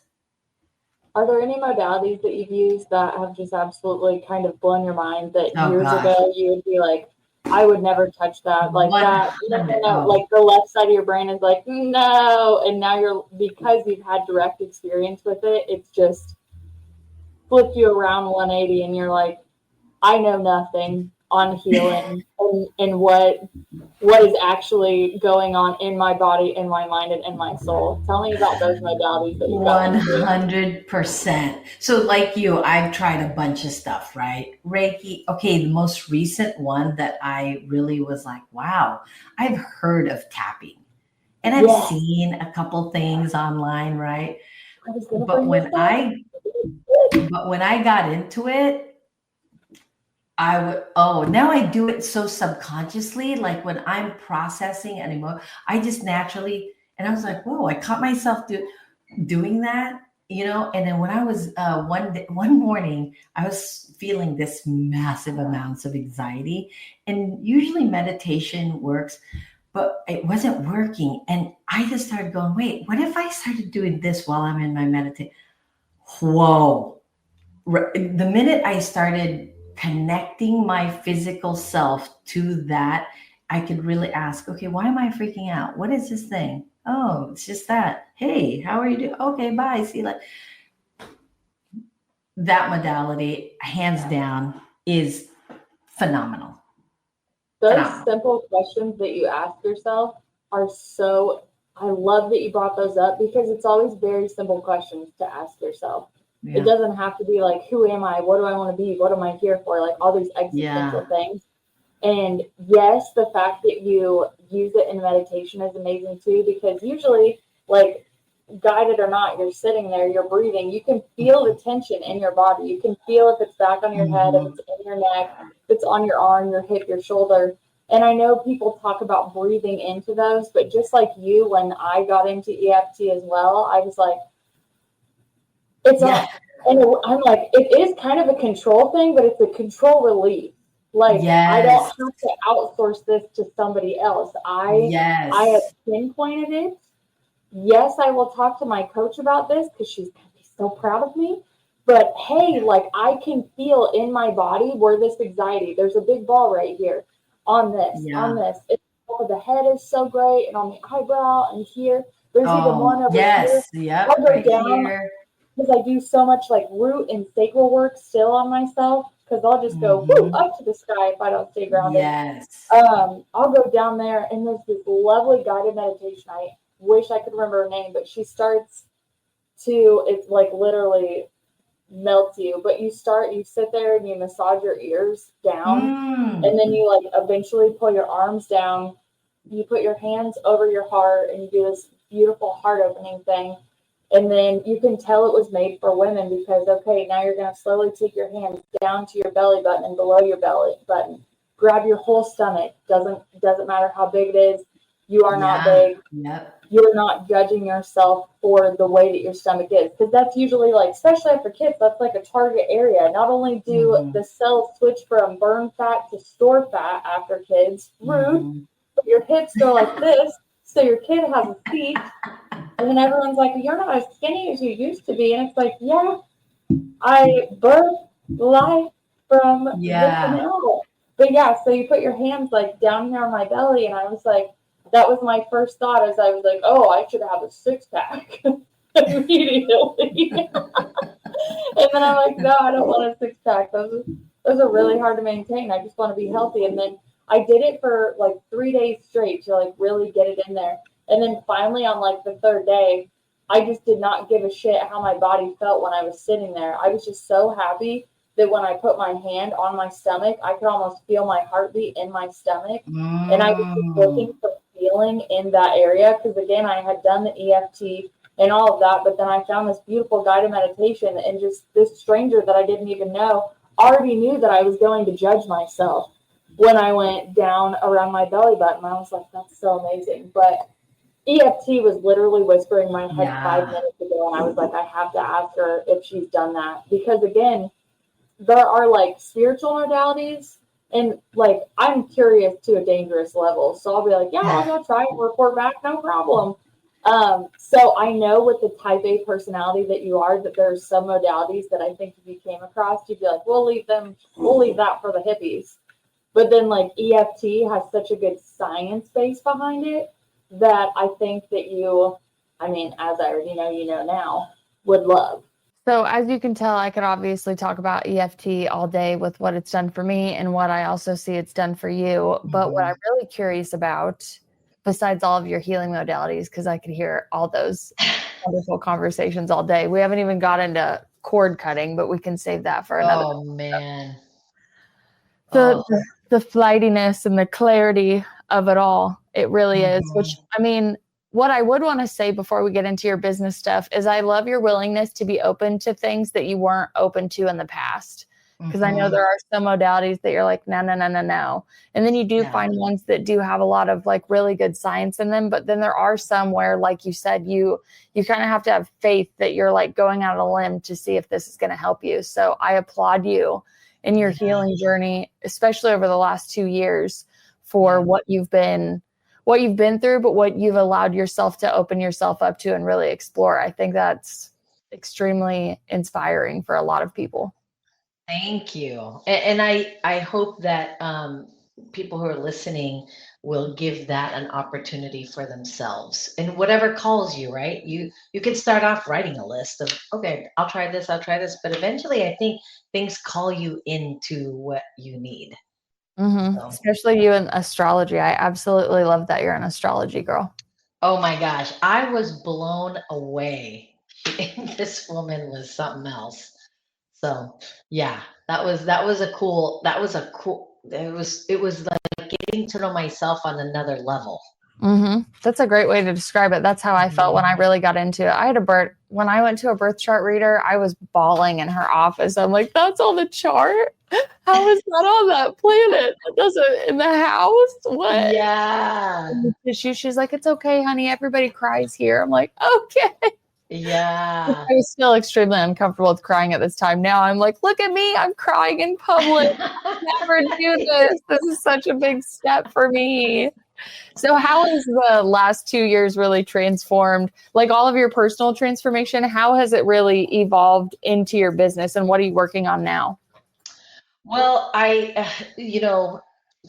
Are there any modalities that you've used that have just absolutely kind of blown your mind, that years ago you would be like, I would never touch that, like that, like the left side of your brain is like, no, and now because you've had direct experience with it, it's just flipped you around 180 and you're like, I know nothing on healing and what what is actually going on in my body, in my mind, and in my soul. Tell me about those modalities that you got into.
100%. So like you, I've tried a bunch of stuff, right? Reiki. Okay, the most recent one that I really was like, wow, I've heard of tapping and I've
Yes,
seen a couple things online, right?
I was gonna
But
bring this
when
up.
I got into it, I would, oh, now I do it so subconsciously. Like when I'm processing an emotion, I just naturally, and I was like, whoa, I caught myself doing that, you know. And then when I was one morning, I was feeling this massive amounts of anxiety, and usually meditation works, but it wasn't working. And I just started going, wait, what if I started doing this while I'm in my meditation? Whoa. The minute I started connecting my physical self to that, I could really ask, okay, why am I freaking out? What is this thing? Oh, it's just that. Hey, how are you doing? Okay, bye. See, like that modality, hands down, is phenomenal.
Those
Phenomenal.
simple questions that you ask yourself are so, I love that you brought those up because it's always very simple questions to ask yourself. It
Yeah.
doesn't have to be like, who am I? What do I want to be? What am I here for? Like all these existential
Yeah.
things. And yes, the fact that you use it in meditation is amazing too, because usually, like, guided or not, you're sitting there, you're breathing, you can feel the tension in your body. You can feel if it's back on your head, if
Mhm.
it's in your neck, if it's on your arm, your hip, your shoulder. And I know people talk about breathing into those, but just like you, when I got into EFT as well, I was like, it's
Yeah.
all, and I'm like, it is kind of a control thing, but it's a control relief. Like I don't
Yes.
have to outsource this to somebody else. I have
Yes.
pinpointed it. Yes, I will talk to my coach about this because she's gonna be so proud of me. But hey, like I can feel in my body where this anxiety, there's a big ball right here on this, on
Yeah.
this. It's, oh, the head is so great, and on the eyebrow and here. There's even one
Oh,
over here.
yes.
I'll
Yep.
go
Right
down
here.
because I do so much like root and sacral work still on myself because I'll just go whoo,
Hmm.
up to the sky if I don't stay grounded.
Yes.
I'll go down there and there's this lovely guided meditation. I wish I could remember her name, but she starts to, it's like literally melts you, but you sit there and you massage your ears down and then
Mm.
you like eventually pull your arms down. You put your hands over your heart and you do this beautiful heart opening thing. And then you can tell it was made for women because, okay, now you're going to slowly take your hands down to your belly button and below your belly button. Grab your whole stomach. Doesn't matter how big it is. You are not
Yeah.
big.
Yep.
You're not judging yourself for the way that your stomach is. Because that's usually like, especially after kids, that's like a target area. Not only do
Hmm.
the cells switch from burn fat to store fat after kids, rude,
Hmm.
but your hips go like this. So your kid has a seat and then everyone's like, you're not as skinny as you used to be. And it's like, yeah, I birthed life from the
Yeah.
canal. But yeah, so you put your hands like down here on my belly. And I was like, that was my first thought as I was like, oh, I should have a six pack immediately. And then I'm like, no, I don't want a six pack. Those are really hard to maintain. I just want to be healthy. And then I did it for like 3 days straight to like really get it in there. And then finally on like the third day, I just did not give a shit how my body felt when I was sitting there. I was just so happy that when I put my hand on my stomach, I could almost feel my heartbeat in my stomach. And I was just
Mm.
looking for feeling in that area because again, I had done the EFT and all of that. But then I found this beautiful guided meditation, and just this stranger that I didn't even know already knew that I was going to judge myself when I went down around my belly button. I was like, that's so amazing. But EFT was literally whispering in my head
Yeah.
5 minutes ago, and I was like, I have to ask her if she's done that because again, there are like spiritual modalities. And like, I'm curious to a dangerous level. So I'll be like, yeah, I'll go try it, report back, no problem. So I know with the type A personality that you are, that there's some modalities that I think if you came across, you'd be like, we'll leave that for the hippies. But then like EFT has such a good science base behind it that I think that you, I mean, as I already know, you know now, would love.
So as you can tell, I could obviously talk about EFT all day with what it's done for me and what I also see it's done for you. But what I'm really curious about, besides all of your healing modalities, because I could hear all those wonderful conversations all day. We haven't even got into cord cutting, but we can save that for another.
Oh man.
The, the flightiness and the clarity of it all. It really is, which, I mean, what I would want to say before we get into your business stuff is I love your willingness to be open to things that you weren't open to in the past. Because I know there are some modalities that you're like, no, no, no, no, no. And then you do find ones that do have a lot of like really good science in them. But then there are some where, like you said, you kind of have to have faith that you're like going out on a limb to see if this is going to help you. So I applaud you in your healing journey, especially over the last 2 years, for what you've been through, but what you've allowed yourself to open yourself up to and really explore. I think that's extremely inspiring for a lot of people.
Thank you. And I hope that people who are listening will give that an opportunity for themselves. And whatever calls you, right? You can start off writing a list of, okay, I'll try this. But eventually I think things call you into what you need. So.
Especially you in astrology. I absolutely love that you're an astrology girl.
Oh my gosh, I was blown away. This woman was something else. So yeah, that was a cool, it was like getting to know myself on another level.
That's a great way to describe it. That's how I felt when I really got into it. When I went to a birth chart reader, I was bawling in her office. I'm like, that's on the chart? How is that on that planet? That doesn't in the house? What?
Yeah.
She's like, it's okay, honey. Everybody cries here. I'm like, okay.
Yeah.
I was still extremely uncomfortable with crying at this time. Now I'm like, look at me. I'm crying in public. Never do this. This is such a big step for me. So how has the last 2 years really transformed, like all of your personal transformation? How has it really evolved into your business, and what are you working on now?
Well,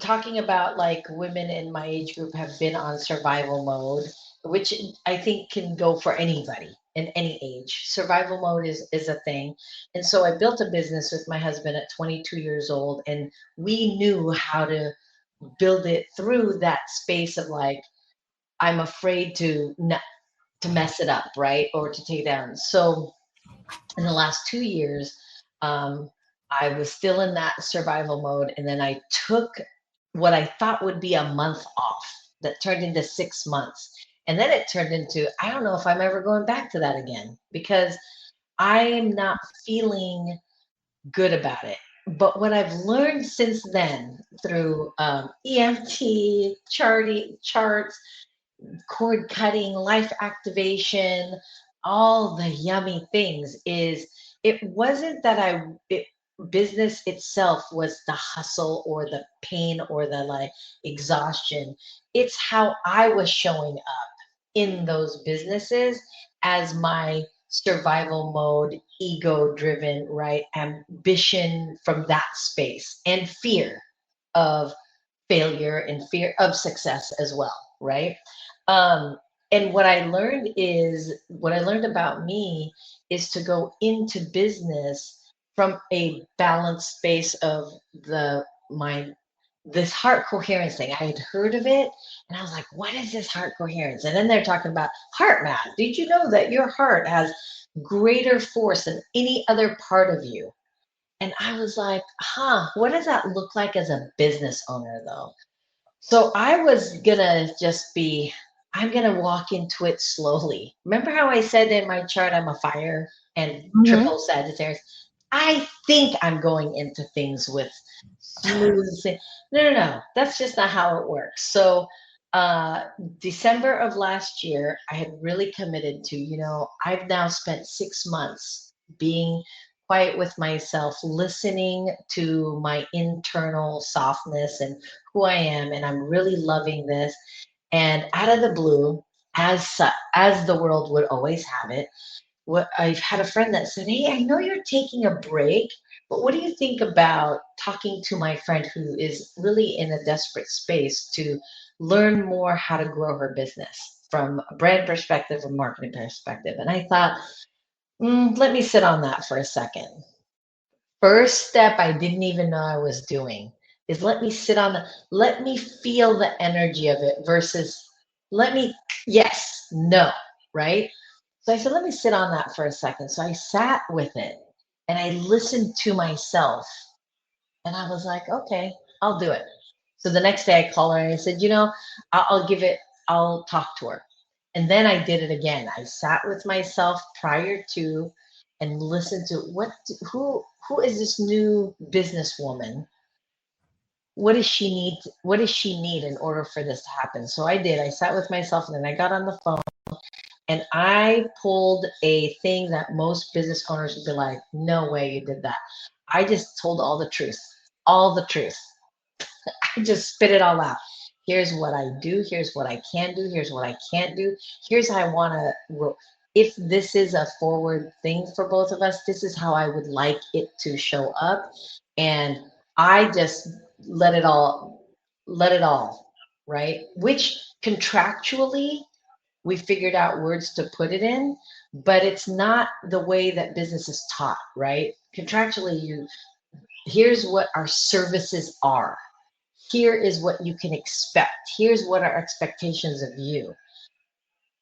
talking about like women in my age group have been on survival mode, which I think can go for anybody in any age. Survival mode is a thing. And so I built a business with my husband at 22 years old, and we knew how to build it through that space of like, I'm afraid to mess it up, right? Or to take it down. So in the last 2 years, I was still in that survival mode. And then I took what I thought would be a month off that turned into 6 months. And then it turned into, I don't know if I'm ever going back to that again, because I am not feeling good about it. But what I've learned since then through EMT, charts, cord cutting, life activation, all the yummy things is it wasn't that business itself was the hustle or the pain or the like exhaustion. It's how I was showing up in those businesses as my survival mode, ego driven, right? Ambition from that space and fear of failure and fear of success as well, right? Um, and what I learned about me is to go into business from a balanced space of this heart coherence thing. I had heard of it and I was like, what is this heart coherence? And then they're talking about heart math. Did you know that your heart has greater force than any other part of you? And I was like, what does that look like as a business owner though? So I was gonna I'm gonna walk into it slowly. Remember how I said in my chart I'm a fire and triple Sagittarius? I think I'm going into things with smooth. No. That's just not how it works. So December of last year, I had really committed to, I've now spent 6 months being quiet with myself, listening to my internal softness and who I am, and I'm really loving this. And out of the blue, as the world would always have it, I've had a friend that said, "Hey, I know you're taking a break, but what do you think about talking to my friend who is really in a desperate space to learn more how to grow her business from a brand perspective or marketing perspective?" And I thought,
Let me sit on that for a second. First step I didn't even know I was doing is let me sit on let me feel the energy of it versus let me, yes, no, right? So I said, let me sit on that for a second. So I sat with it and I listened to myself and I was like, okay, I'll do it. So the next day I called her and I said, I'll give it, I'll talk to her. And then I did it again. I sat with myself prior to and listened to who is this new businesswoman? What does she need? What does she need in order for this to happen? So I did. I sat with myself and then I got on the phone and I pulled a thing that most business owners would be like, no way you did that. I just told all the truth, all the truth. I just spit it all out. Here's what I do. Here's what I can do. Here's what I can't do. Here's how I want to. If this is a forward thing for both of us, this is how I would like it to show up. And I just let it all, right? Which contractually, we figured out words to put it in, but it's not the way that business is taught, right? Contractually, here's what our services are. Here is what you can expect. Here's what our expectations of you.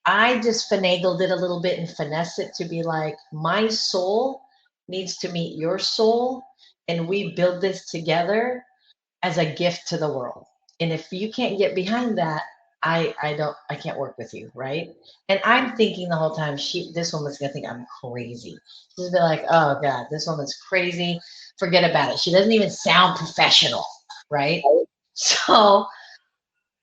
I just finagled it a little bit and finesse it to be like, my soul needs to meet your soul, and we build this together as a gift to the world. And if you can't get behind that, I can't work with you, right? And I'm thinking the whole time, this woman's gonna think I'm crazy. She's gonna be like, oh God, this woman's crazy. Forget about it. She doesn't even sound professional, right? So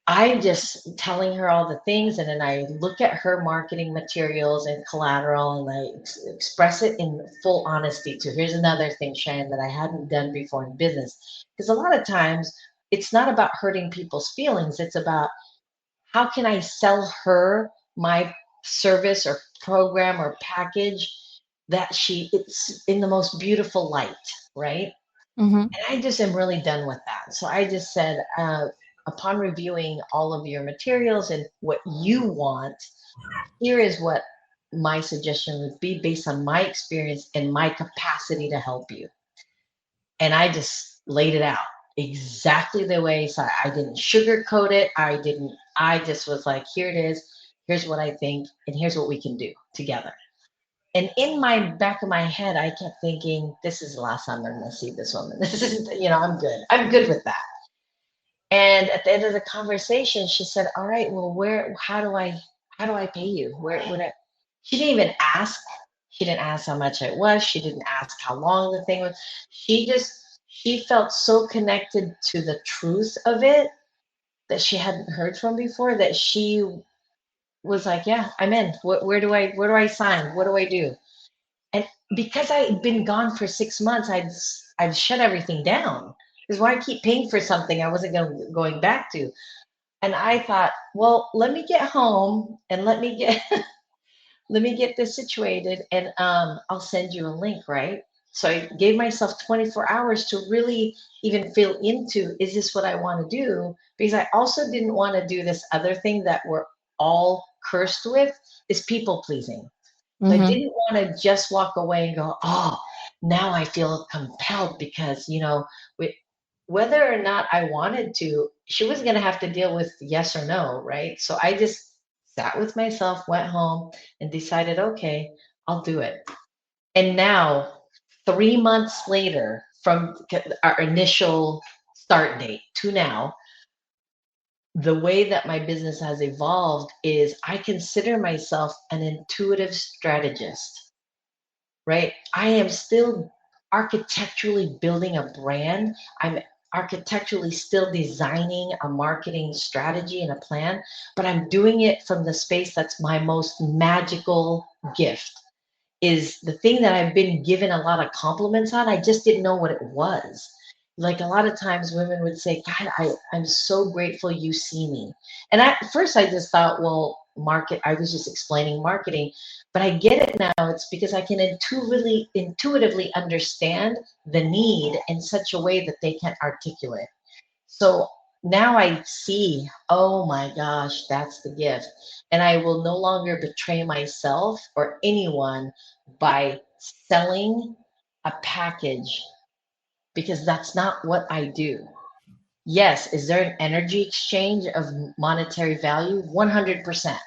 I'm just telling her all the things, and then I look at her marketing materials and collateral, and I express it in full honesty too. Here's another thing, Cheyenne, that I hadn't done before in business, because a lot of times it's not about hurting people's feelings. It's about how can I sell her my service or program or package that it's in the most beautiful light, right?
Mm-hmm.
And I just am really done with that. So I just said, upon reviewing all of your materials and what you want, here is what my suggestion would be based on my experience and my capacity to help you. And I just laid it out exactly the way. So I didn't sugarcoat it. I just was like, here it is. Here's what I think. And here's what we can do together. And in my back of my head, I kept thinking, this is the last time I'm going to see this woman. This is, I'm good. I'm good with that. And at the end of the conversation, she said, all right, well, how do I pay you? She didn't even ask. She didn't ask how much it was. She didn't ask how long the thing was. She felt so connected to the truth of it that she hadn't heard from before, that she was like, yeah, I'm in. Where do I sign? What do I do? And because I'd been gone for 6 months, I'd shut everything down. Because why keep paying for something I wasn't going back to? And I thought, well, let me get home and let me get let me get this situated, and I'll send you a link, right? So I gave myself 24 hours to really even feel into, is this what I want to do? Because I also didn't want to do this other thing that we're all cursed with, is people pleasing. So I didn't want to just walk away and go, oh, now I feel compelled because, whether or not I wanted to, she was going to have to deal with yes or no, right? So I just sat with myself, went home, and decided, okay, I'll do it. And now, 3 months later, from our initial start date to now, the way that my business has evolved is I consider myself an intuitive strategist, right? I am still architecturally building a brand. I'm architecturally still designing a marketing strategy and a plan, but I'm doing it from the space that's my most magical gift, is the thing that I've been given a lot of compliments on. I just didn't know what it was. Like a lot of times women would say, God, I'm so grateful you see me. And at first I just thought, well, I was just explaining marketing, but I get it now. It's because I can intuitively understand the need in such a way that they can articulate. So now I see, oh my gosh, that's the gift. And I will no longer betray myself or anyone by selling a package, because that's not what I do. Yes, is there an energy exchange of monetary value? 100%,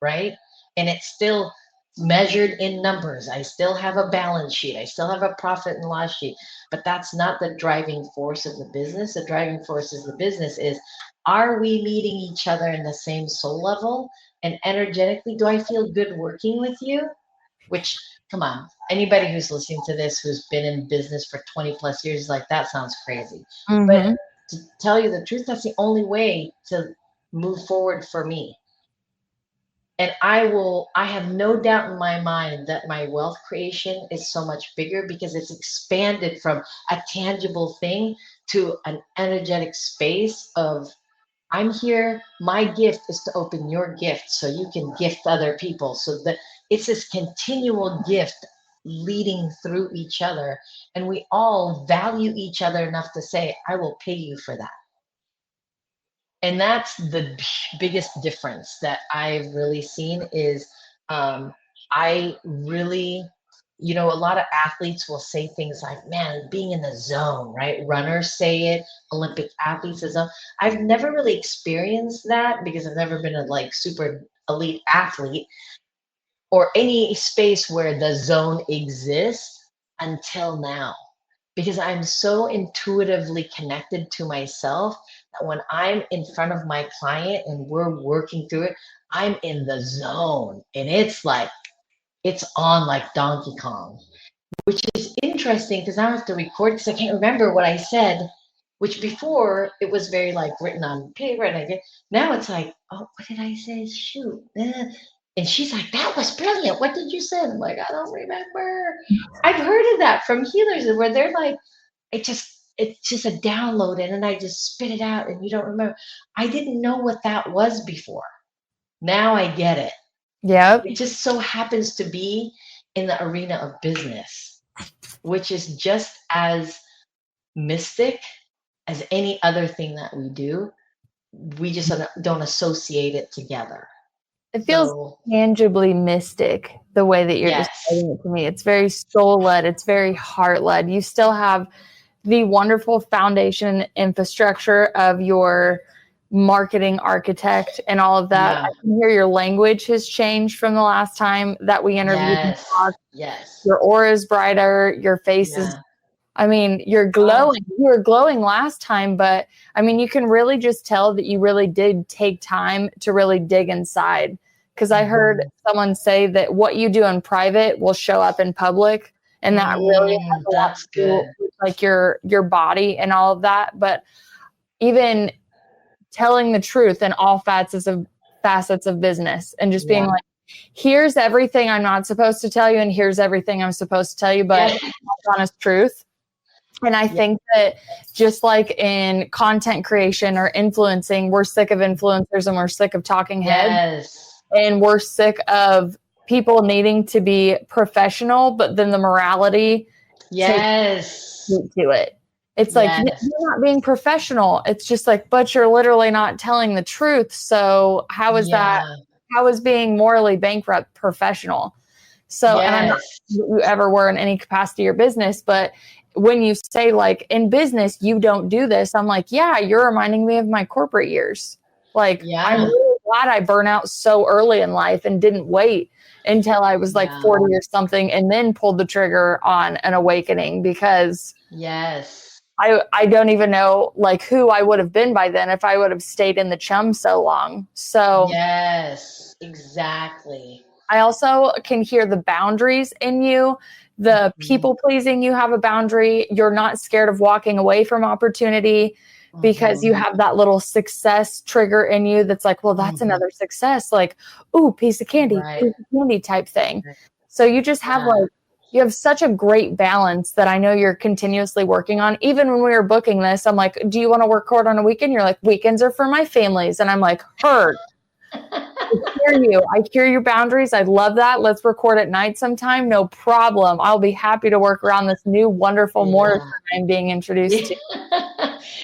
right? And it's still measured in numbers. I still have a balance sheet. I still have a profit and loss sheet, but that's not the driving force of the business. The driving force of the business is, are we meeting each other in the same soul level? And energetically, do I feel good working with you? Which, come on, anybody who's listening to this who's been in business for 20 plus years is like, that sounds crazy. But
Mm-hmm.
to tell you the truth, that's the only way to move forward for me. And I have no doubt in my mind that my wealth creation is so much bigger because it's expanded from a tangible thing to an energetic space of, I'm here. My gift is to open your gift so you can gift other people. So that it's this continual gift leading through each other. And we all value each other enough to say, I will pay you for that. And that's the biggest difference that I've really seen is, I really, a lot of athletes will say things like, man, being in the zone, right? Runners say it, Olympic athletes say zone. I've never really experienced that because I've never been a like super elite athlete or any space where the zone exists until now, because I'm so intuitively connected to myself that when I'm in front of my client and we're working through it, I'm in the zone and it's like, it's on like Donkey Kong, which is interesting because I have to record because I can't remember what I said, which before it was very like written on paper and I get, now it's like, oh, what did I say? Shoot. And she's like, that was brilliant. What did you say? I'm like, I don't remember. I've heard of that from healers where they're like, it's just a download and then I just spit it out and you don't remember. I didn't know what that was before. Now I get it.
Yep.
It just so happens to be in the arena of business, which is just as mystic as any other thing that we do. We just don't associate it together.
It feels
So,
tangibly mystic the way that you're
yes.
describing it to me. It's very soul led. It's very heart led. You still have the wonderful foundation infrastructure of your marketing architect and all of that.
Yeah.
I can hear your language has changed from the last time that we interviewed.
Yes. Yes.
Your aura is brighter. Your face is, I mean, you're glowing. You were glowing last time, but I mean, you can really just tell that you really did take time to really dig inside. Because I heard someone say that what you do in private will show up in public. And that really has a lot to do with like your body and all of that. But even telling the truth in all facets of business and just being like, here's everything I'm not supposed to tell you, and here's everything I'm supposed to tell you, but it's honest truth. And I think that just like in content creation or influencing, we're sick of influencers and we're sick of talking heads. And we're sick of people needing to be professional, but then the morality takes to it. It's like, you're not being professional. It's just like, but you're literally not telling the truth. So how is that? How is being morally bankrupt professional? So, and I'm not sure you ever were in any capacity or business, but when you say like in business, you don't do this, I'm like, yeah, you're reminding me of my corporate years. Like, I'm really glad I burnt out so early in life and didn't wait until I was like 40 or something and then pulled the trigger on an awakening, because I don't even know like who I would have been by then if I would have stayed in the chum so long. So
exactly.
I also can hear the boundaries in you, the people pleasing. You have a boundary. You're not scared of walking away from opportunity because you have that little success trigger in you. That's like, well, that's another success. Like, ooh, piece of candy type thing. So you just have like, you have such a great balance that I know you're continuously working on. Even when we were booking this, I'm like, do you want to record on a weekend? You're like, weekends are for my families. And I'm like, heard. I hear you. I hear your boundaries. I love that. Let's record at night sometime. No problem. I'll be happy to work around this new wonderful Morrison I'm being introduced to.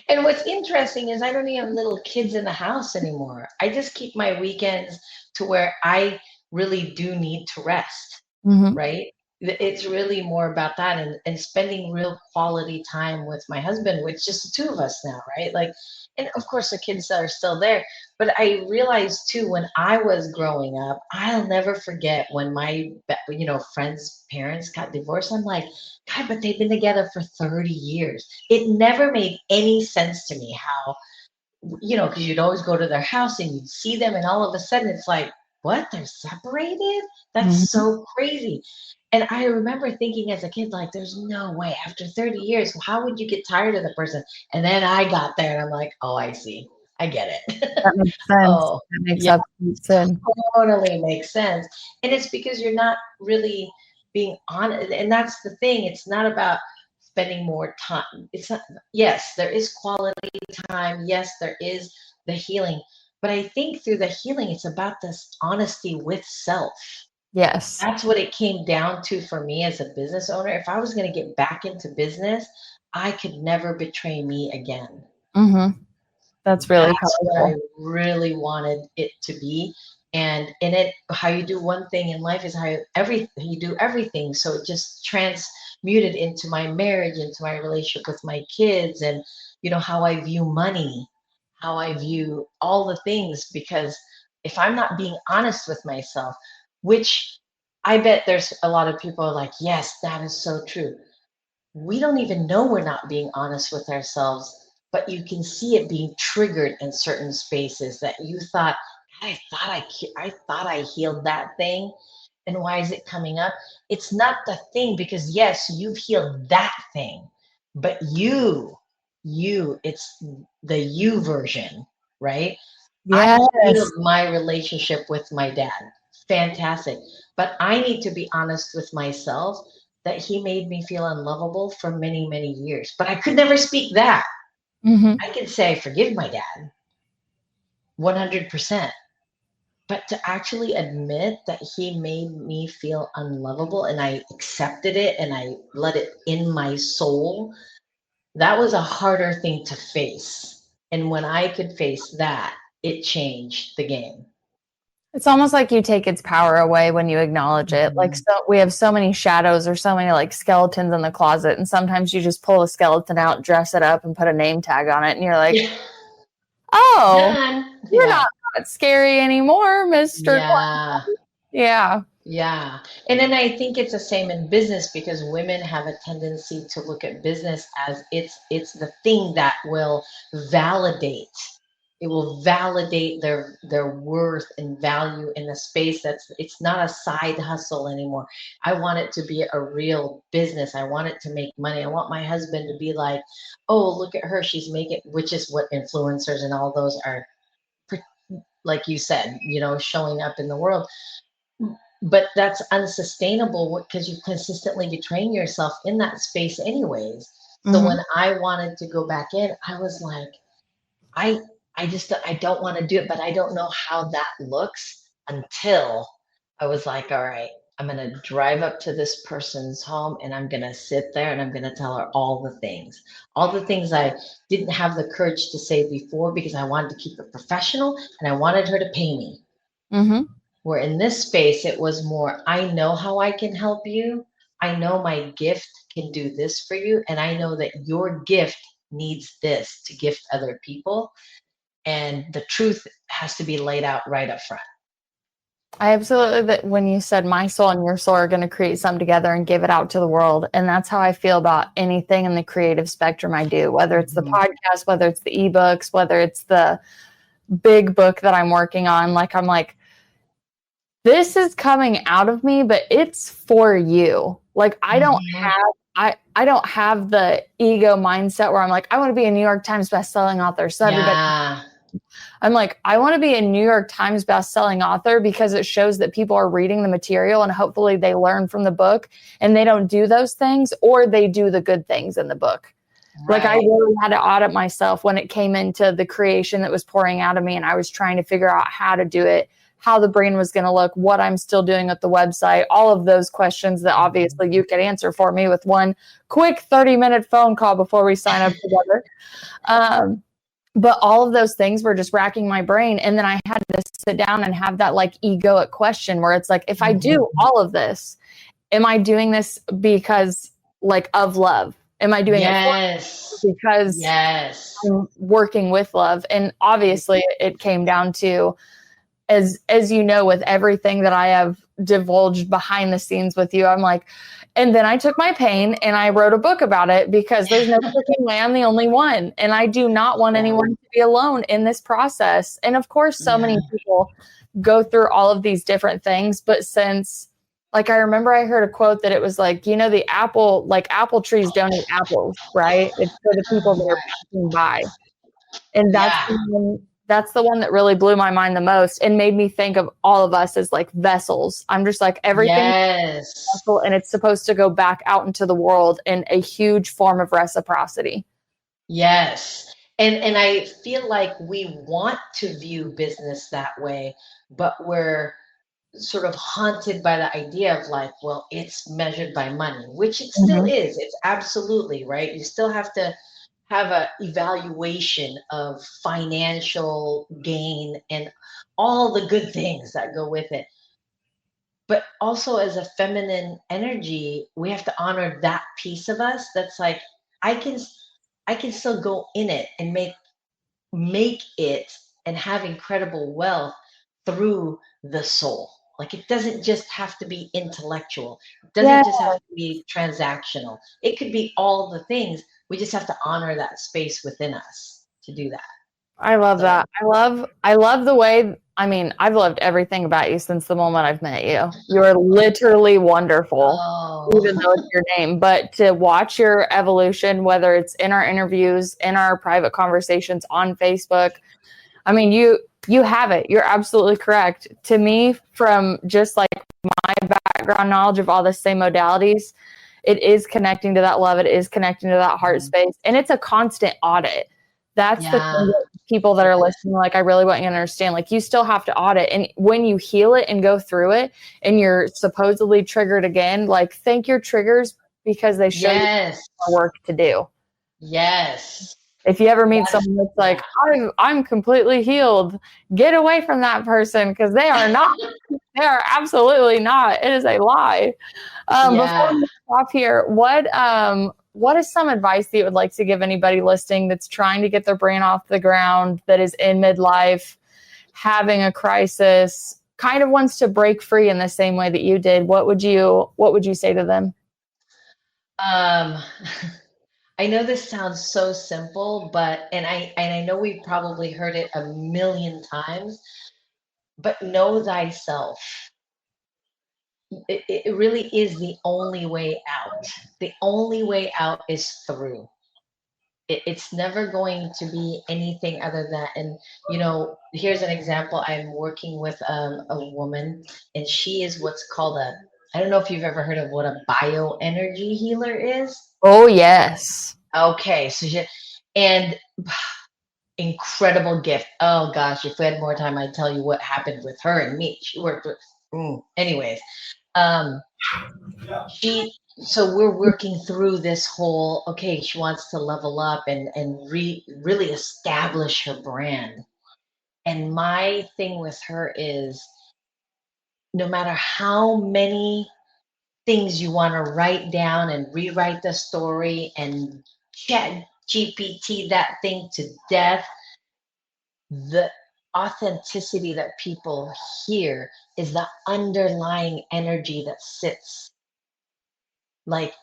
And what's interesting is I don't even have little kids in the house anymore. I just keep my weekends to where I really do need to rest, right? It's really more about that, and spending real quality time with my husband, with just the two of us now, right? Like, and of course the kids are still there, but I realized too, when I was growing up, I'll never forget when my, friends' parents got divorced. I'm like, God, but they've been together for 30 years. It never made any sense to me how, because you'd always go to their house and you'd see them, and all of a sudden it's like, what? They're separated? That's
Mhm.
so crazy. And I remember thinking as a kid, like, there's no way after 30 years, how would you get tired of the person? And then I got there and I'm like, oh, I see. I get it.
That makes sense.
Oh,
That makes
yeah,
absolute sense.
totally makes sense. And it's because you're not really being honest. And that's the thing. It's not about spending more time. It's not, yes, there is quality time. Yes, there is the healing. But I think through the healing, it's about this honesty with self.
Yes.
That's what it came down to for me as a business owner. If I was going to get back into business, I could never betray me again.
Mm-hmm. That's really
That's what I
powerful.
really wanted it to be. And in it, how you do one thing in life is how you do everything. So it just transmuted into my marriage, into my relationship with my kids, and how I view money, how I view all the things. Because if I'm not being honest with myself, which I bet there's a lot of people are like, yes, that is so true. We don't even know we're not being honest with ourselves, but you can see it being triggered in certain spaces that you thought, I thought I healed that thing, and why is it coming up? It's not the thing, because yes, you've healed that thing, but it's the you version, right? I
Yes.
healed my relationship with my dad. Fantastic. But I need to be honest with myself that he made me feel unlovable for many, many years. But I could never speak that.
Mm-hmm.
I could say I forgive my dad 100%. But to actually admit that he made me feel unlovable and I accepted it and I let it in my soul, that was a harder thing to face. And when I could face that, it changed the game.
It's almost like you take its power away when you acknowledge it. Like,
Mhm.
so we have so many shadows or so many like skeletons in the closet, and sometimes you just pull a skeleton out, dress it up, and put a name tag on it, and you're like, "Oh,
Done.
you're
Yeah.
not that scary anymore, Mister."
Yeah.
Yeah.
Yeah. And then I think it's the same in business, because women have a tendency to look at business as it's the thing that will validate. It will validate their worth and value in a space it's not a side hustle anymore. I want it to be a real business. I want it to make money. I want my husband to be like, "Oh, look at her. She's making," which is what influencers and all those are, like you said, showing up in the world. But that's unsustainable because you're consistently betraying yourself in that space anyways. So
Mm-hmm.
when I wanted to go back in, I was like, I I don't want to do it, but I don't know how that looks, until I was like, all right, I'm going to drive up to this person's home and I'm going to sit there and I'm going to tell her all the things I didn't have the courage to say before, because I wanted to keep it professional and I wanted her to pay me.
Mm-hmm.
Where in this space, it was more, I know how I can help you. I know my gift can do this for you. And I know that your gift needs this to gift other people. And the truth has to be laid out right up front.
I absolutely, that when you said my soul and your soul are going to create something together and give it out to the world. And that's how I feel about anything in the creative spectrum I do, whether it's the
Mhm.
podcast, whether it's the ebooks, whether it's the big book that I'm working on. Like, I'm like, this is coming out of me, but it's for you. Like, I don't
Mhm.
have, I don't have the ego mindset where I'm like, I want to be a New York Times bestselling author. So everybody,
Yeah.
I'm like, I want to be a New York Times bestselling author because it shows that people are reading the material and hopefully they learn from the book and they don't do those things, or they do the good things in the book. Like, I
Right.
really had to audit myself when it came into the creation that was pouring out of me. And I was trying to figure out how to do it, how the brain was going to look, what I'm still doing with the website, all of those questions that obviously you could answer for me with one quick 30-minute phone call before we sign up together. But all of those things were just racking my brain. And then I had to sit down and have that like egoic question where it's like, if I do all of this am I doing this because like of love? Am I doing it because I'm working with love? And obviously it came down to, as you know, with everything that I have divulged behind the scenes with you, I'm like, and then I took my pain and I wrote a book about it, because there's no freaking way I'm the only one. And I do not want anyone to be alone in this process. And of course, so many people go through all of these different things. But since, like, I remember I heard a quote that it was like, you know, the apple trees don't eat apples, right? It's for the people that are passing by. And that's the one that really blew my mind the most and made me think of all of us as like vessels. I'm just like, everything is a vessel, and it's supposed to go back out into the world in a huge form of reciprocity.
Yes. And I feel like we want to view business that way, but we're sort of haunted by the idea of like, well, it's measured by money, which it still is. It's absolutely right. You still have to have a evaluation of financial gain and all the good things that go with it. But also, as a feminine energy, we have to honor that piece of us that's like, I can still go in it and make it and have incredible wealth through the soul. Like, it doesn't just have to be intellectual. It doesn't just have to be transactional. It could be all the things. We just have to honor that space within us to do that.
I love that. I love the way, I mean, I've loved everything about you since the moment I've met you. You're literally wonderful, even though it's your name. But to watch your evolution, whether it's in our interviews, in our private conversations on Facebook, I mean, you have it. You're absolutely correct. To me, from just like my background knowledge of all the same modalities, it is connecting to that love. It is connecting to that heart space. And it's a constant audit. That's the thing that people that are listening, like, I really want you to understand, like, you still have to audit. And when you heal it and go through it and you're supposedly triggered again, like, thank your triggers, because they show you more work to do.
Yes.
If you ever meet someone that's like, I'm completely healed, get away from that person, because they are not. They are absolutely not. It is a lie. Before we stop here, what is some advice that you would like to give anybody listening that's trying to get their brand off the ground, that is in midlife, having a crisis, kind of wants to break free in the same way that you did? What would you say to them?
I know this sounds so simple, but I know we've probably heard it a million times, but know thyself. It really is the only way out. The only way out is through. It's never going to be anything other than, and you know, here's an example. I'm working with a woman, and she is what's called I don't know if you've ever heard of what a bioenergy healer is.
Oh, yes.
Okay. And incredible gift. Oh gosh, if we had more time, I'd tell you what happened with her and me. She worked with, anyways. So we're working through this whole, okay, she wants to level up and really establish her brand. And my thing with her is, no matter how many things you want to write down and rewrite the story and chat GPT that thing to death, the authenticity that people hear is the underlying energy that sits. Like,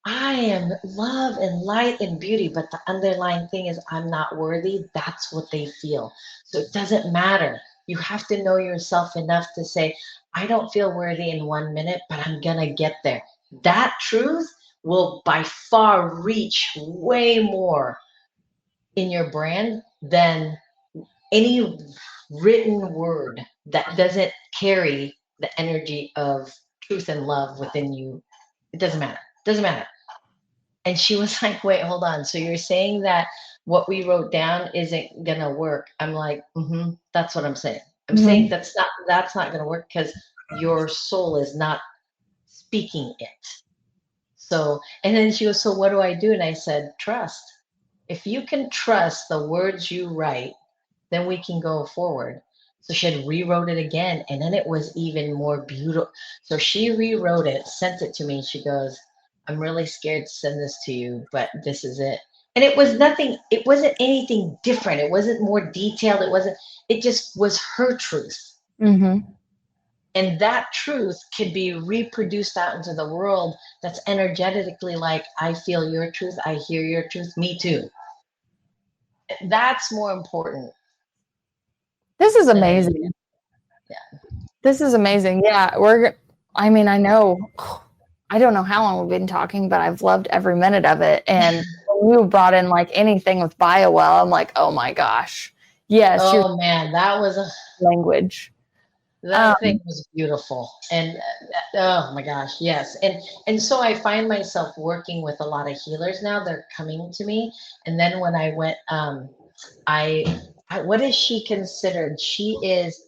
I am love and light and beauty, but the underlying thing is I'm not worthy. That's what they feel. So it doesn't matter. You have to know yourself enough to say, I don't feel worthy in 1 minute, but I'm going to get there. That truth will by far reach way more in your brand than any written word that doesn't carry the energy of truth and love within you. It doesn't matter. Doesn't matter. And she was like, wait, hold on. So you're saying that what we wrote down isn't going to work? I'm like, that's what I'm saying. I'm saying that's not going to work because your soul is not speaking it. So, and then she goes, so what do I do? And I said, trust. If you can trust the words you write, then we can go forward. So she had rewrote it again, and then it was even more beautiful. So she rewrote it, sent it to me, and she goes, I'm really scared to send this to you, but this is it. And it was nothing, it wasn't anything different. It wasn't more detailed. It just was her truth.
Mm-hmm.
And that truth can be reproduced out into the world that's energetically like, I feel your truth, I hear your truth, me too. That's more important.
This is amazing.
Yeah.
This is amazing. Yeah, I don't know how long we've been talking, but I've loved every minute of it. And when you brought in like anything with BioWell, I'm like, oh my gosh. Yes.
Oh man, that was a
language.
That thing was beautiful. And oh my gosh, yes. And so I find myself working with a lot of healers now. They're coming to me. And then when I went, what is she considered? She's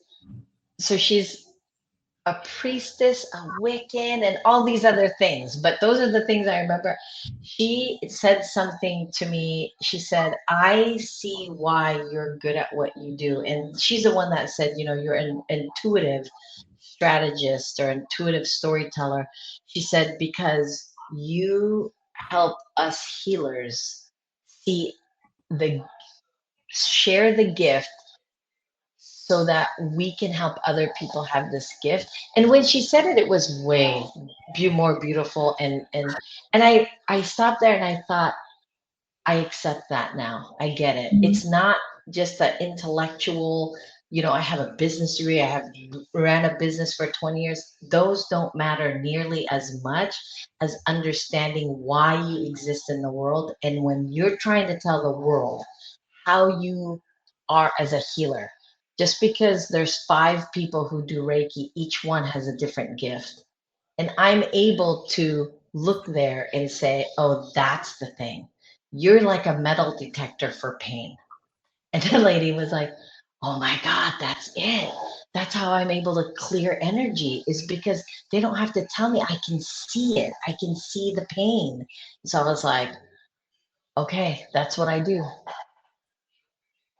a priestess, a Wiccan, and all these other things. But those are the things I remember. She said something to me. She said, I see why you're good at what you do. And she's the one that said, you're an intuitive strategist or intuitive storyteller. She said, because you help us healers share the gift so that we can help other people have this gift. And when she said it, it was way more beautiful. And I stopped there and I thought, I accept that now. I get it.
Mm-hmm.
It's not just the intellectual, I have a business degree. ran a business for 20 years. Those don't matter nearly as much as understanding why you exist in the world. And when you're trying to tell the world how you are as a healer, just because there's 5 people who do Reiki, each one has a different gift. And I'm able to look there and say, oh, that's the thing. You're like a metal detector for pain. And the lady was like, oh my God, that's it. That's how I'm able to clear energy, is because they don't have to tell me. I can see it. I can see the pain. So I was like, okay, that's what I do.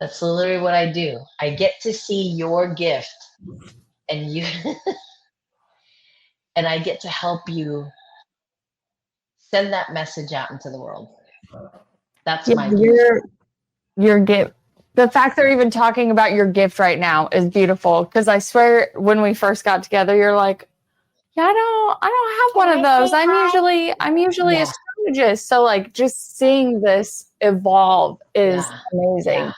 That's literally what I do. I get to see your gift and you and I get to help you send that message out into the world. That's my gift.
Your gift. The fact they're even talking about your gift right now is beautiful, because I swear when we first got together, you're like, yeah, I don't have one of those. I'm usually a strategist. So like just seeing this evolve is amazing.
Yeah.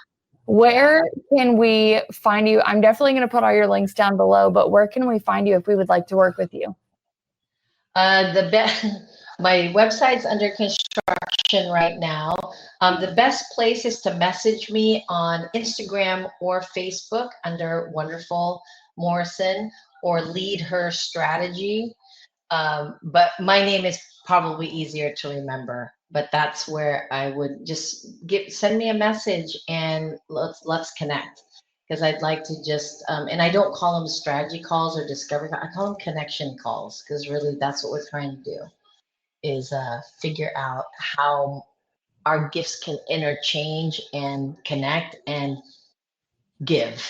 Where can we find you? I'm definitely going to put all your links down below, but where can we find you if we would like to work with you?
My website's under construction right now. The best place is to message me on Instagram or Facebook under Wonderful Morrison, or LeadHER Strategy. But my name is probably easier to remember. But that's where I would just send me a message and let's connect. Because I'd like to just, and I don't call them strategy calls or discovery calls, I call them connection calls, because really that's what we're trying to do, is figure out how our gifts can interchange and connect and give.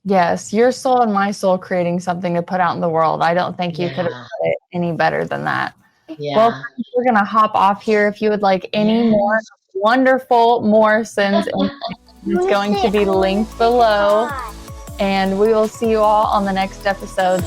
Yes, your soul and my soul creating something to put out in the world. I don't think you could have put it any better than that.
Yeah.
Well, we're going to hop off here. If you would like any more wonderful Morrisons, it's going to be linked below. And we will see you all on the next episode.